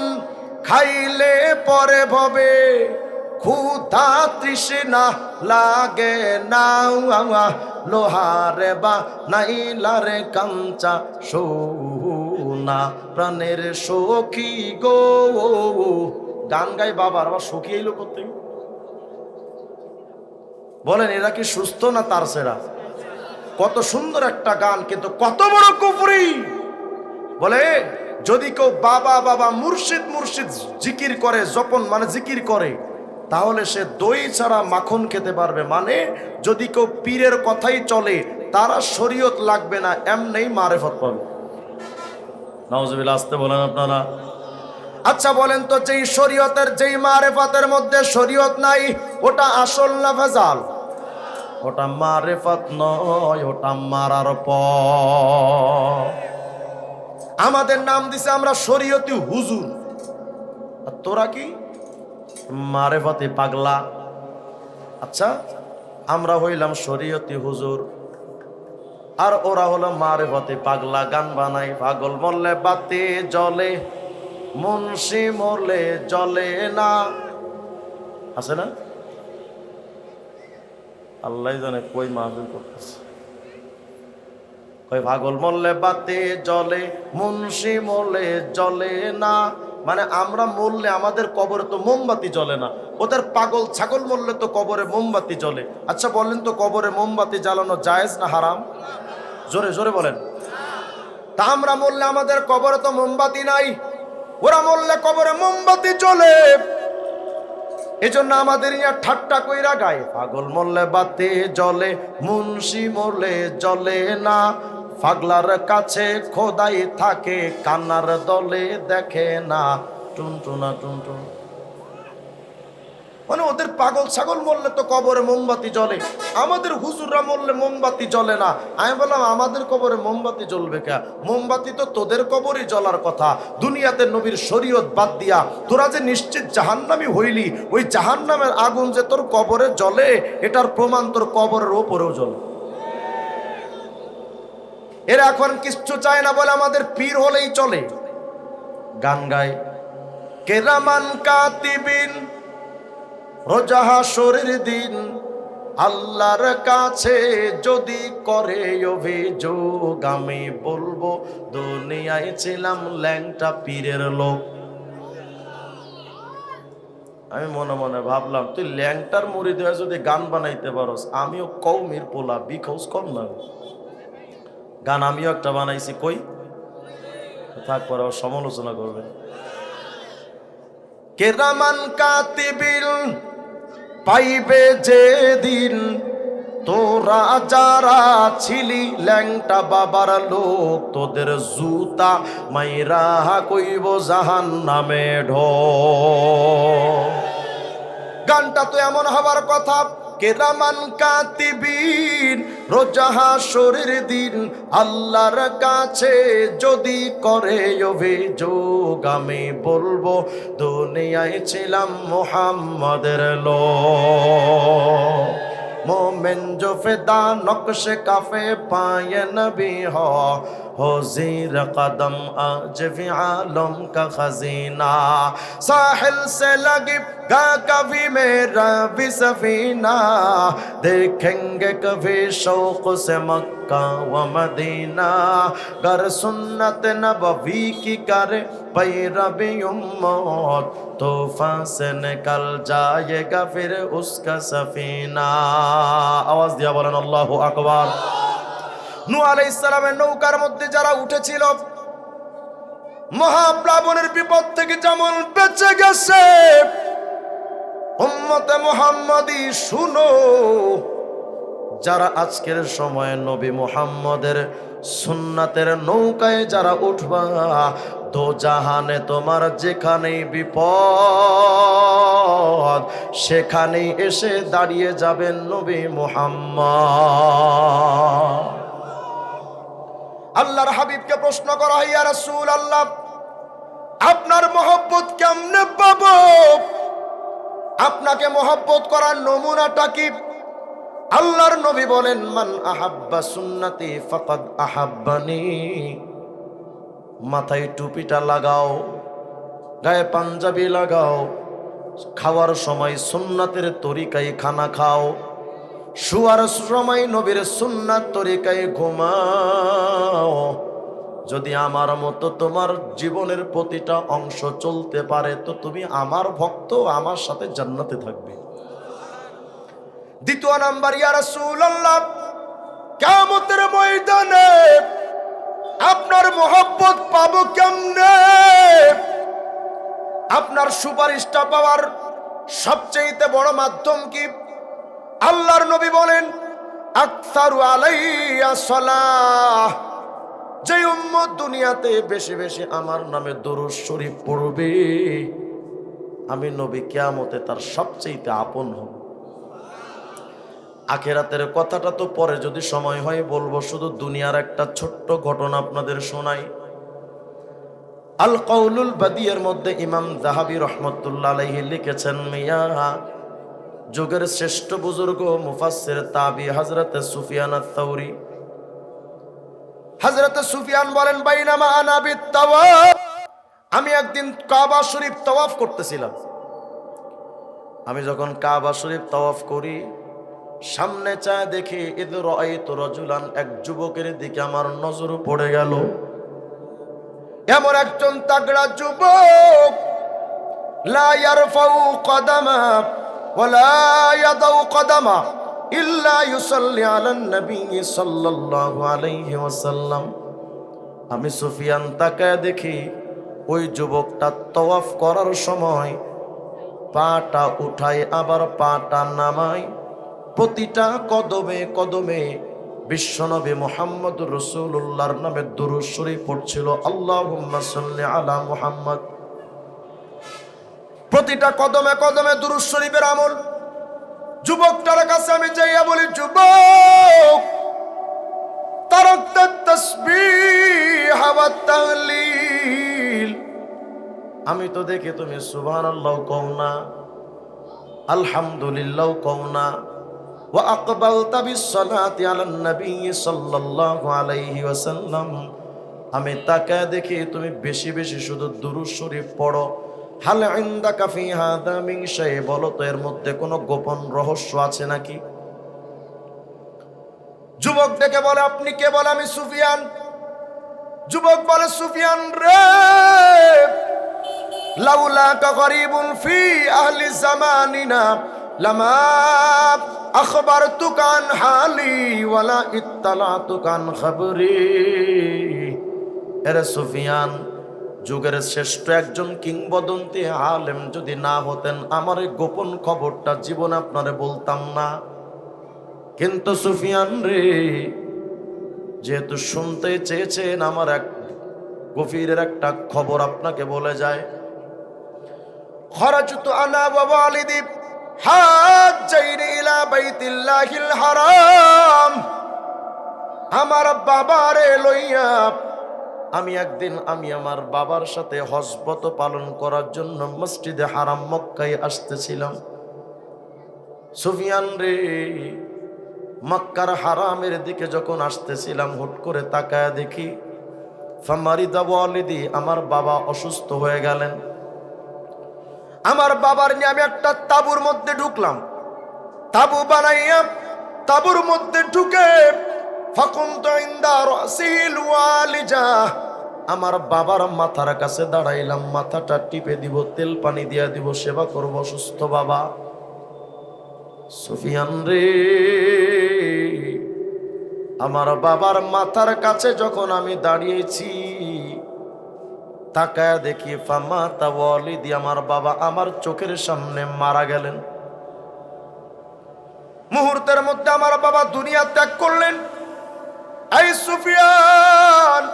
খাইলে পরে ভবে ক্ষুধা তৃষ্ণা লাগে না। লোহারে বা নাইলারে কাঞ্চা সোনা প্রাণের সখী গো। গান গাই বাবার আবার সখী এলো করতে। বলেন এরা কি সুস্থ না তার সেরা? কত সুন্দর একটা গান, কিন্তু কত বড় কুফরি। বলে যদি কেউ বাবা বাবা মুর্শিদ মুর্শিদ জিকির করে, জপন মানে জিকির করে, তাহলে সে দই ছাড়া মাখন খেতে পারবে। মানে যদি কেউ পীরের কথাই চলে, তারা শরীয়ত লাগবে না, এমনি মারেফত পাবে। নাউজুবিল্লাহ, আসতে বলেন আপনারা। আচ্ছা বলেন তো, যেই শরীয়তের যেই মারেফতের মধ্যে শরীয়ত নাই, ওটা আসল না ভেজাল? ওটা মারেফত নয়, ওটা মারার পর। আমাদের নাম দিছে আমরা শরীয়তি হুজুর, আর তোরা কি মারেফতে পাগলা। আচ্ছা, আমরা হইলাম শরীয়তি হুজুর আর ওরা হলো মারেফতে পাগলা। গান বানাই পাগল মরলে বাতি জ্বলে, মুন্সি মরলে জ্বলে না। আছে না? আল্লাহ জানে কই মাহফিল করতেছে। কই পাগল মরলে বাতি জ্বলে, মুন্সি মরলে জ্বলে না। মানে আমরা মরলে আমাদের কবরে তো মোমবাতি জ্বলে না, ওদের পাগল ছাগল মরলে তো কবরে মোমবাতি জ্বলে। আচ্ছা বলেন তো, কবরে মোমবাতি জ্বালানো জায়েজ না হারাম? জোরে জোরে বলেন। তা আমরা মরলে আমাদের কবরে তো মোমবাতি নাই, ওরা মরলে কবরে মোমবাতি জ্বলে। এজন্য আমাদের ইয়া ঠাট্টা কইরা গায়, পাগল মরলে বাতি জ্বলে, মুন্সি মরলে জ্বলে না। পাগলার কাছে খোদাই থাকে, কান্নার দলে দেখে না। টুনটুনা টুনটুন। মানে ওদের পাগল ছাগল মরলে তো কবরে মোমবাতি জ্বলে, আমাদের হুজুররা মরলে মোমবাতি জ্বলে না। আমি বললাম আমাদের কবরে মোমবাতি জ্বলবে কে? মোমবাতি তো তোদের কবরই জ্বলার কথা। দুনিয়াতে নবীর শরীয়ত বাদ দিয়া তোরা যে নিশ্চিত জাহান্নামী হইলি, ওই জাহান্নামের আগুন যে তোর কবরে জ্বলে, এটার প্রমাণ তোর কবরের ওপরেও জ্বলে। এরা এখন কিচ্ছু চায় না, বলে আমাদের পীর হলেই চলে। গান গায় কেরামান কাতিবিন, রোজা হাসরের দিন আল্লাহর কাছে যদি করে অভিযোগ, আমি বলবো দুনিয়ায় ছিলাম ল্যাংটা পীরের লোক। আমি মনে মনে ভাবলাম, তুই ল্যাংটার মুরিদ হয়ে যদি গান বানাইতে পারস, আমিও কৌমির পোলা, বিখৌস কম না। গান আমিও একটা বানাইছি, কই থাক পরে সমালোচনা করবেন। কেরামান কাতিবিন পাইবে যেদিন, তোরা যারা ছিলি ল্যাংটা বাবার লোক, তোদের জুতা মাইরা কইব জাহান্নামে ঢো। গানটা তো এমন হবার কথা, কেরামান কাতিবিন রোজা হাসরের দিন আল্লাহর কাছে যদি করে অভিযোগ, আমি বলবো দুনিয়ায় ছিলাম মুহাম্মাদের লোক। मोमेन जो फिदा नक्श काफे पाए नबी हो हो ज़ीर कदम आज भी आलम का खजीना। साहिल से लगी गा कभी मेरा भी सफीना, देखेंगे कभी शौक से मक्का व मदीना। गर सुन्नत नबवी की करे पैरवी उम्मत, तूफान से निकल जाएगा फिर उसका सफीना। आवाज दिया बोलेन अल्लाहु আকবার। নূহ আলাইহিস সালামের নৌকার মধ্যে যারা উঠেছিল মহাপ্লাবনের বিপদ থেকে যেমন বেঁচে গেছে, উম্মতে মুহাম্মাদি শুনো, যারা আজকের সময়ে নবী মুহাম্মদের সুন্নাতের নৌকায় যারা উঠবা, দো জাহানে তোমার যেখানেই বিপদ সেখানেই এসে দাঁড়িয়ে যাবেন নবী মুহাম্মদ। আল্লাহর হাবিবকে প্রশ্ন করা হয়, ইয়া রাসূলুল্লাহ, আপনার মহব্বত কেমনে পাবো? আপনাকে মহব্বত করার নমুনাটা কি? আল্লাহর নবী বলেন, মান আহাব্বা সুন্নতি ফাকাদ আহাব্বানি। মাথায় টুপিটা লাগাও, গায়ে পাঞ্জাবি লাগাও, খাওয়ার সময় সুন্নাতের তরিকায় খানা খাও, শুয়ার সময় নবীর সুন্নাত তরিকায় ঘুমাও। যদি আমার মতো তোমার জীবনের প্রতিটা অংশ চলতে পারে তো তুমি আমার ভক্ত, আমার সাথে জান্নাতে থাকবে। দ্বিতীয় নাম্বার, ইয়া রাসূলুল্লাহ, কিয়ামতের ময়দানে আপনার মহব্বত পাবো কেমনে? আপনার সুপারিশটা পাওয়ার সবচেয়ে বড় মাধ্যম কি? আল্লাহর নবী বলেন, আকসারু আলাইয়া সালাহ। যে উম্মত দুনিয়াতে বেশি বেশি আমার নামে দরুদ শরীফ পড়বে, আমি নবী কিয়ামতে তার সবচেয়ে আপন হব। আখিরাতের কথাটা তো পরে যদি সময় হয় বলবো, শুধু দুনিয়ার একটা ছোট্ট ঘটনা আপনাদের শোনাই। আল কওলুল বাদিয়ের মধ্যে ইমাম যাহাবী রাহমাতুল্লাহ আলাইহি লিখেছেন, মিয়া যুগের শ্রেষ্ঠ বুজুর্গ মুফাসসির তাবি হযরতে সুফিয়ান আত-তাওরী, হযরতে সুফিয়ান বলেন, বাইনামা আনা বিত-তাওয়াফ, আমি একদিন কাবা শরীফ তাওয়াফ করতেছিলাম। আমি যখন কাবা শরীফ তাওয়াফ করি, সামনে চায় দেখি ইদ রাআইতু রাজুলান, এক যুবকের দিকে আমার নজর পড়ে গেল। এমন একজন তাগড়া যুবক, লা ইয়ারফাউ কদামা ওয়ালা ইয়াদাউ কদামা ইল্লা ইউসাল্লি আলান নবী সাল্লাল্লাহু আলাইহি ওয়াসাল্লাম। আমি সুফিয়ান তাকায় দেখি ওই যুবকটা তাওয়াফ করার সময় পাটা উঠায় আবার পাটা নামায়, প্রতিটা কদমে কদমে বিশ্বনবী মুহাম্মদুর রাসূলুল্লাহর নামে দুরূদ শরীফ পড়ছিল, আল্লাহুম্মা সাল্লি আলা মুহাম্মদ। প্রতিটা কদমে কদমে দুরূদ শরীফের আমল। যুবকটার কাছে আমি যাইয়া বলি, যুবক, তারাকতা তাসবিহ ওয়া তাহলিল, আমি তো দেখি তুমি সুবহানাল্লাহ কও না, আলহামদুলিল্লাহ কও না, ওয়া আকবালতা বিসসালাতি আলান নবী সাল্লাল্লাহু আলাইহি ওয়াসাল্লাম, আমি তাকায় দেখি তুমি বেশি বেশি শুধু দুরূদ শরীফ পড়ো। হাল ইনদাকা ফি হাযা মিন শাই, বলো তো এর মধ্যে কোনো গোপন রহস্য আছে নাকি? যুবক ডেকে বলে, আপনি কে? বলে, আমি সুফিয়ান। যুবক বলে, সুফিয়ান রে, লাউলাকা গরিবুন ফি আহলি জামানিনা লামা আখবারতুকা আন হালি ওয়ালা ইত্তালাতুকা আন খবরি। এরে সুফিয়ান, যুগের শ্রেষ্ঠ একজন কিংবদন্তি আলেম যদি না হতেন, আমার এই গোপন খবরটা জীবনে আপনারে বলতাম না। কিন্তু সুফিয়ান রে, যেহেতু শুনতে চেয়েছেন, আমার এক গভীরের একটা খবর আপনাকে বলে যায়। খরাজতু আনা ওয়া ওয়ালিদি হাজ্জাইন ইলা বাইতিল্লাহিল হারাম, আমার বাবারে লইয়া আমি একদিন আমার বাবার সাথে হজবত পালন করার জন্য মসজিদে হারাম মক্কায় আসতেছিলাম। সুফিয়ান রে, মক্কার হারামের দিকে যখন আসতেছিলাম, হুট করে তাকায় দেখি ফামারিদা ওয়ালিদি, আমার বাবা অসুস্থ হয়ে গেলেন। আমার বাবার নিয়ে আমি একটা তাঁবুর মধ্যে ঢুকলাম। তাঁবু বানাইয়া তাঁবুর মধ্যে ঢুকে ফাকুনতু ইনদা রাসিল ওয়ালিজা, আমার বাবার মাথার কাছে দাঁড়াইলাম, মাথাটা টিপে দিব, তেল পানি দিয়া দিব, সেবা করব অসুস্থ বাবা। সুফিয়ান রে, আমার বাবার মাথার কাছে যখন আমি দাঁড়িয়েছি, তাকায়া দেখি ফামাতা ওয়ালিদি, আমার বাবা আমার চোখের সামনে মারা গেলেন। মুহূর্তের মধ্যে আমার বাবা দুনিয়া ত্যাগ করলেন। এই সুফিয়ান,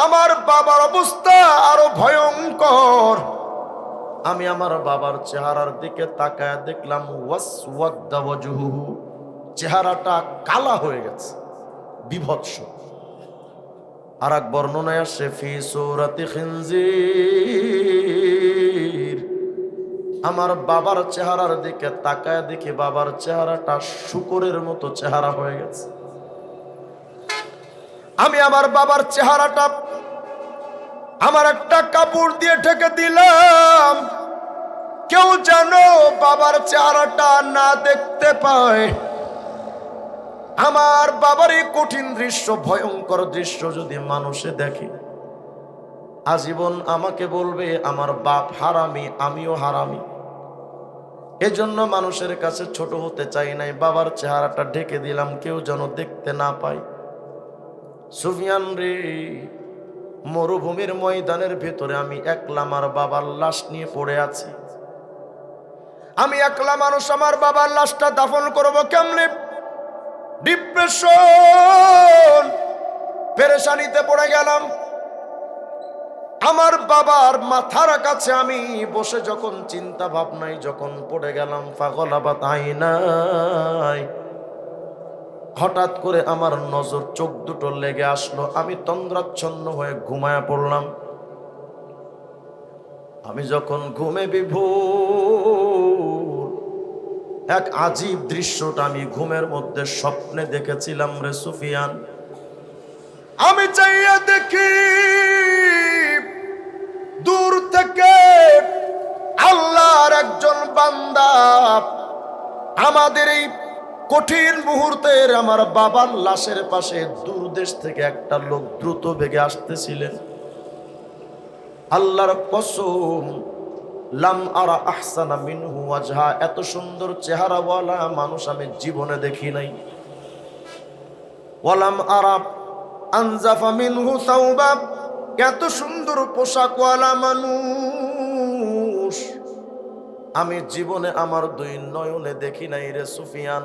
আমার বাবার অবস্থা আরো ভয়ঙ্কর। আমি আমার বাবার চেহারার দিকে তাকায়া দেখলাম ওয়াসওয়াদ্দা ওয়াজহুহু, চেহারাটা কালা হয়ে গেছে, বিভৎস। আর এক বর্ণনায় আসে ফি সূরাতি খিনজির, আমার বাবার চেহারার দিকে তাকায় দেখি বাবার চেহারাটা শূকরের মতো চেহারা হয়ে গেছে। আমি আমার বাবার চেহারাটা আমার একটা কাপড় দিয়ে ঢেকে দিলাম, কেউ যেন বাবার চেহারাটা না দেখতে পায়। আমার বাবার এই কঠিন দৃশ্য, ভয়ঙ্কর দৃশ্য যদি মানুষে দেখে, আজীবন আমাকে বলবে আমার বাপ হারামি, আমিও হারামি। এজন্য মানুষের কাছে ছোট হতে চাই নাই, বাবার চেহারাটা ঢেকে দিলাম, কেউ যেন দেখতে না পায়। সুফিয়ান রে, মরুভূমির ময়দানের ভেতরে আমি একলা আমার বাবার লাশ নিয়ে পড়ে আছি। আমি একলা মানুষ, আমার বাবার লাশটা দাফন করব কেমনে? ডিপ্রেশন, পেরেশানিতে পড়ে গেলাম। আমার বাবার মাথার কাছে আমি বসে যখন চিন্তা ভাবনায় যখন পড়ে গেলাম, ফাগলাবাত আইনাই, হঠাৎ করে আমার নজর, চোখ দুটো লেগে আসলো। আমি তন্দ্রাচ্ছন্ন হয়ে ঘুমায়া পড়লাম। আমি যখন ঘুমে বিভোর, এক আজীব দৃশ্যটা আমি ঘুমের মধ্যে স্বপ্নে দেখেছিলাম রে সুফিয়ান। আমি চাইয়া দেখি দূর থেকে আল্লাহর একজন বান্দা আমাদের এই কঠিন মুহূর্তের আমার বাবার লাশের পাশে দূরদেশ থেকে একটা লোক দ্রুত বেগে আসতেছিলেন। আল্লাহর কসম, লাম আরা আহসানা মিনহু ওয়াজহা, এত সুন্দর চেহারাওয়ালা মানুষ আমি জীবনে দেখি নাই। ওয়ালাম আরা আনজাফা মিনহু সাওবা, এত সুন্দর পোশাকওয়ালা মানুষ আমি জীবনে আমার দুই নয়নে দেখি নাই রে সুফিয়ান।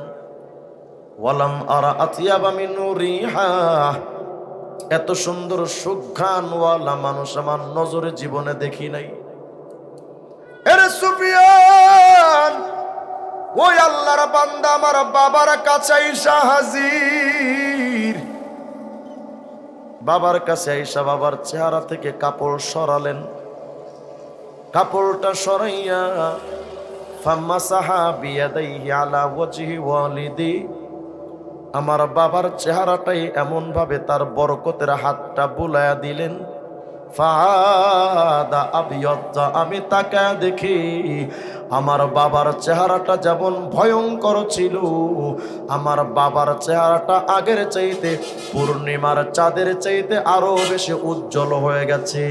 ওয়ালাম আরা আতিয়াবা মিনহু রিহা, এত সুন্দর সুঘ্রাণওয়ালা মানুষ আমার নজরে জীবনে দেখি নাই। এরে সুফিয়ান, ওই আল্লাহর বান্দা আমার বাবার কাছে আইসা হাজির। বাবার কাছে আইসা বাবার চেহারা থেকে কাপড় সরালেন। কাপড়টা সরাইয়া ফামাসাহা বিয়াদাইহি আলা ওয়াজহি ওয়ালিদি, আমার বাবার চেহারাটাই এমন ভাবে তার বরকতের হাতটা বুলায়া দিলেন। ফাদা আবিয়াদা, আমি তাকায়া দেখি আমার বাবার চেহারাটা যেমন ভয়ঙ্কর ছিল, আমার বাবার চেহারাটা আগের চাইতে, পূর্ণিমার চাঁদের চাইতে আরো বেশি উজ্জ্বল হয়ে গেছে।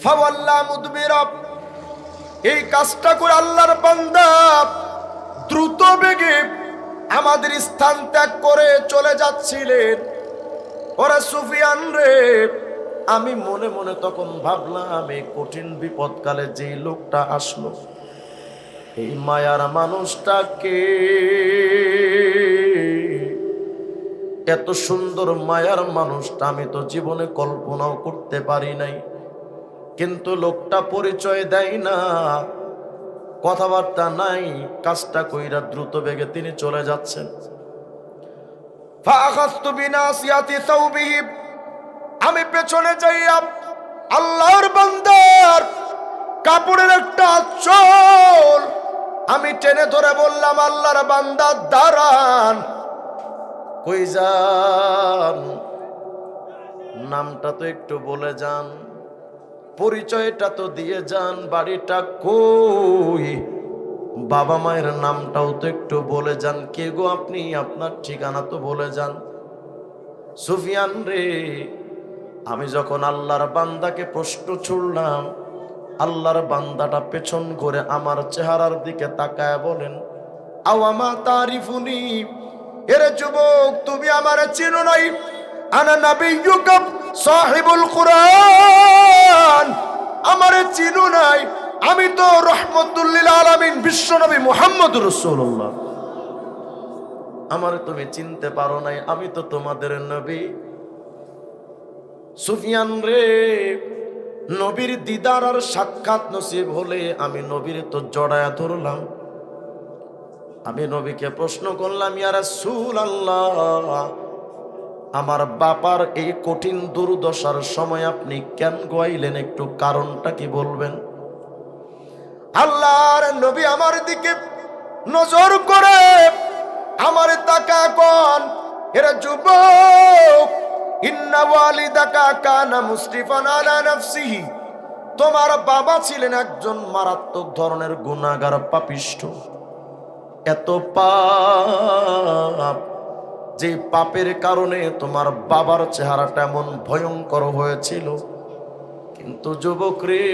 ফাওয়াল্লা মুদবিরা, এই কাজটা করে আল্লাহর বান্দা দ্রুত বেগে আমাদের স্থান ত্যাগ করে চলে যাচ্ছিলেন। ওরা সুফিয়ান রে, আমি মনে মনে তখন ভাবলাম, এই কঠিন বিপদকালে যেই লোকটা আসলো, এই মায়ার মানুষটাকে, এত সুন্দর মায়ার মানুষটা আমি তো জীবনে কল্পনাও করতে পারি নাই। কিন্তু লোকটা পরিচয় দেয় না, কথাবার্তা নাই, কাজটা কইরা দ্রুত বেগে তিনি চলে যাচ্ছেন। ফাআখাযতু বিনাসিয়াতি সাওবিহি, আমি পেছনে যাইয়া আল্লাহর বান্দার কাপড়ের একটা আঁচল আমি টেনে ধরে বললাম, আল্লাহর বান্দা দাঁড়ান। কই যান? যান, নামটা তো একটু বলে যান, পরিচয়টা তো দিয়ে যান, বাড়িটা কই, বাবা মায়ের নামটাও তো একটু বলে যান, কে গো আপনি, আপনার ঠিকানা তো বলে যান। সুফিয়ান রে, আমি যখন আল্লাহর বান্দাকে প্রশ্ন ছুড়লাম, আল্লাহর বান্দাটা পেছন করে আমার চেহারার দিকে তাকায় বলেন, আওয়ামা তারিফুনি, এরে যুবক তুমি আমারে চিনো নাই, আনা নাবিয়্যুকা সাহিবুল কুরআন, আমারে চিনো নাই, আমি তো রহমতুল লিল আলামিন বিশ্বনবী মুহাম্মদুর রাসূলুল্লাহ। আমারে তুমি চিনতে পারো নাই, আমি তো তোমাদের নবী। সুফিয়ান রে, নবীর দিদার আর সাক্ষাৎ নসিব হলে আমি নবীর তো জড়ায়া ধরলাম। আমি নবীকে প্রশ্ন করলাম, ইয়া রাসূলুল্লাহ, আমার বাবার এই কঠিন দুর্দশার সময় আপনি কেন গাইলেন, একটু কারণটা কি বলবেন? আল্লাহর নবী আমার দিকে নজর করে আমার তাকা কোন, এরা যুবক, ইন্না ওয়ালিদাকা কানা মুসরিফান আলা নাফসিহি, তোমার বাবা ছিলেন একজন মারাত্মক ধরনের গুনাহগার, পাপিষ্ঠ। এত পাপ, যে পাপের কারণে তোমার বাবার চেহারাটা এমন ভয়ঙ্কর হয়েছিল। কিন্তু যুবক রে,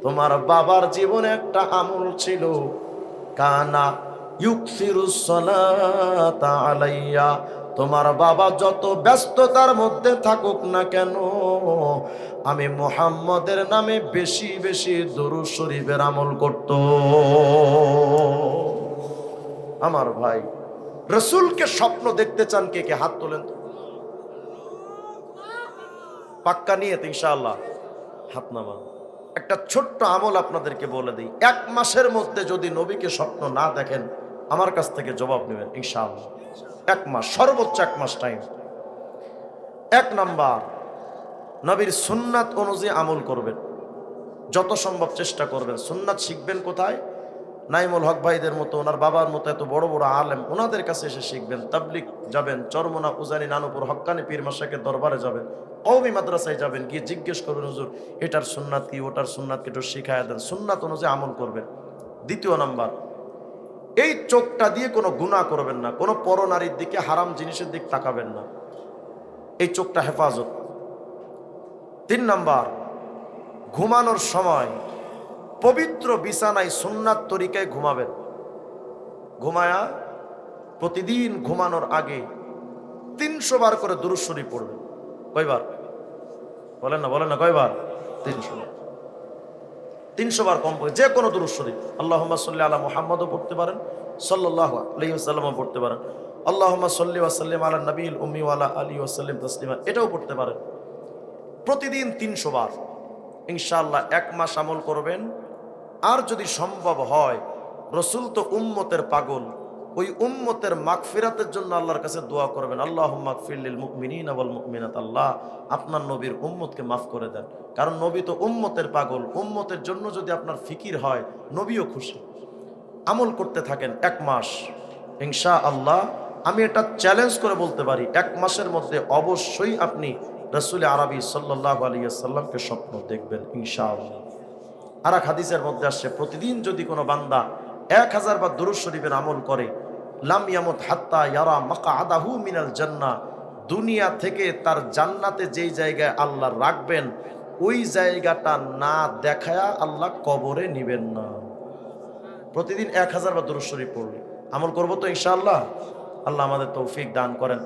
তোমার বাবার জীবনে একটা আমল ছিল, কানা ইউকসিরুস সালাতা আলাইয়া, তোমার বাবা যত ব্যস্ততার মধ্যে থাকুক না কেন, আমি মুহাম্মদের নামে বেশি বেশি দুরূদ শরীফের আমল করত। আমার ভাই, রসুলকে স্বপ্ন দেখতে চান কে কে? হাত তোলেন তো। পাক্কা নিয়ত ইনশাআল্লাহ, হাত নামান। একটা ছোট্ট আমল আপনাদেরকে বলে দিই, 1 মাসের মধ্যে যদি নবীকে স্বপ্ন না দেখেন, আমার কাছ থেকে জবাব নেবেন ইনশাআল্লাহ। 1 মাস, সর্বোচ্চ 1 মাস টাইম। 1 নাম্বার, নবীর সুন্নাত অনুযায়ী আমল করবেন, যত সম্ভব চেষ্টা করবেন। সুন্নাত শিখবেন কোথায়? নাইমুল হক ভাইদের মতো, ওনার বাবার মতো এত বড় বড় আলেম, ওনাদের কাছে এসে শিখবেন। তাবলিগ যাবেন, চরমোনা, উজানি, নানুপুর, হক্কানি পীর মাশায়েখের দরবারে যাবেন, কওমি মাদ্রাসায় যাবেন, গিয়ে জিজ্ঞেস করবেন, হুজুর এটার সুন্নাত কি, ওটার সুন্নাত কি, একটু শিখায়া দেন। সুন্নাত অনুযায়ী আমল করবেন। 2 নাম্বার, এই চোখটা দিয়ে কোনো গুনাহ করবেন না, কোনো পরনারীর দিকে, হারাম জিনিসের দিকে তাকাবেন না, এই চোখটা হেফাজত। 3 নাম্বার, ঘুমানোর সময় পবিত্র বিছানায় সুন্নাত তরিকায় ঘুমাবেন। ঘুমায়া প্রতিদিন ঘুমানোর আগে 300 বার করে দুরূদ শরীফ পড়বেন। কয়বার? বলেন না কয়বার? 300 বার কম পড়ে, যে কোনো দুরূদ শরীফ। আল্লাহুম্মা সাল্লি আলা মুহাম্মাদও পড়তে পারেন, সাল্লাল্লাহু আলাইহি ওয়াসাল্লামও পড়তে পারেন, আল্লাহুম্মা সাল্লি ওয়া সাল্লিম আলা নবিয়িল উম্মি ওয়া আলা আলিহি ওয়া সাল্লিম তাসলিমা, এটাও পড়তে পারেন। প্রতিদিন 300 বার ইনশাআল্লাহ 1 মাস আমল করবেন। আর যদি সম্ভব হয়, রসুল তো উম্মতের পাগল, ওই উম্মতের মাগফিরাতের জন্য আল্লাহর কাছে দোয়া করবেন, আল্লাহুম্মা গফির লিল মুমিনিনা ওয়াল মুমিনাত, আল্লাহ আপনার নবীর উম্মতকে মাফ করে দেন। কারণ নবী তো উম্মতের পাগল, উম্মতের জন্য যদি আপনার ফিকির হয়, নবীও খুশি। আমল করতে থাকেন 1 মাস ইনশাআল্লাহ। আমি এটা চ্যালেঞ্জ করে বলতে পারি, 1 মাসের মধ্যে অবশ্যই আপনি রাসূল আরবি সাল্লাল্লাহু আলাইহি ওয়াসাল্লামকে স্বপ্ন দেখবেন ইনশাআল্লাহ। আর এক হাদিসের মধ্যে আসছে, প্রতিদিন যদি কোনো বান্দা 1000 বার দুরূদ শরীফের আমল করে, লাম ইয়ামুত হাত্তা ইয়ারা মাকআদাহু মিনাল জান্নাহ, দুনিয়া থেকে তার জান্নাতে যেই জায়গায় আল্লাহ রাখবেন, ওই জায়গাটা না দেখায়া আল্লাহ কবরে নিবেন না। প্রতিদিন 1000 বার দুরূদ শরীফ পড়লে আমল করবো তো ইনশাআল্লাহ। আল্লাহ আমাদের তৌফিক দান করেন।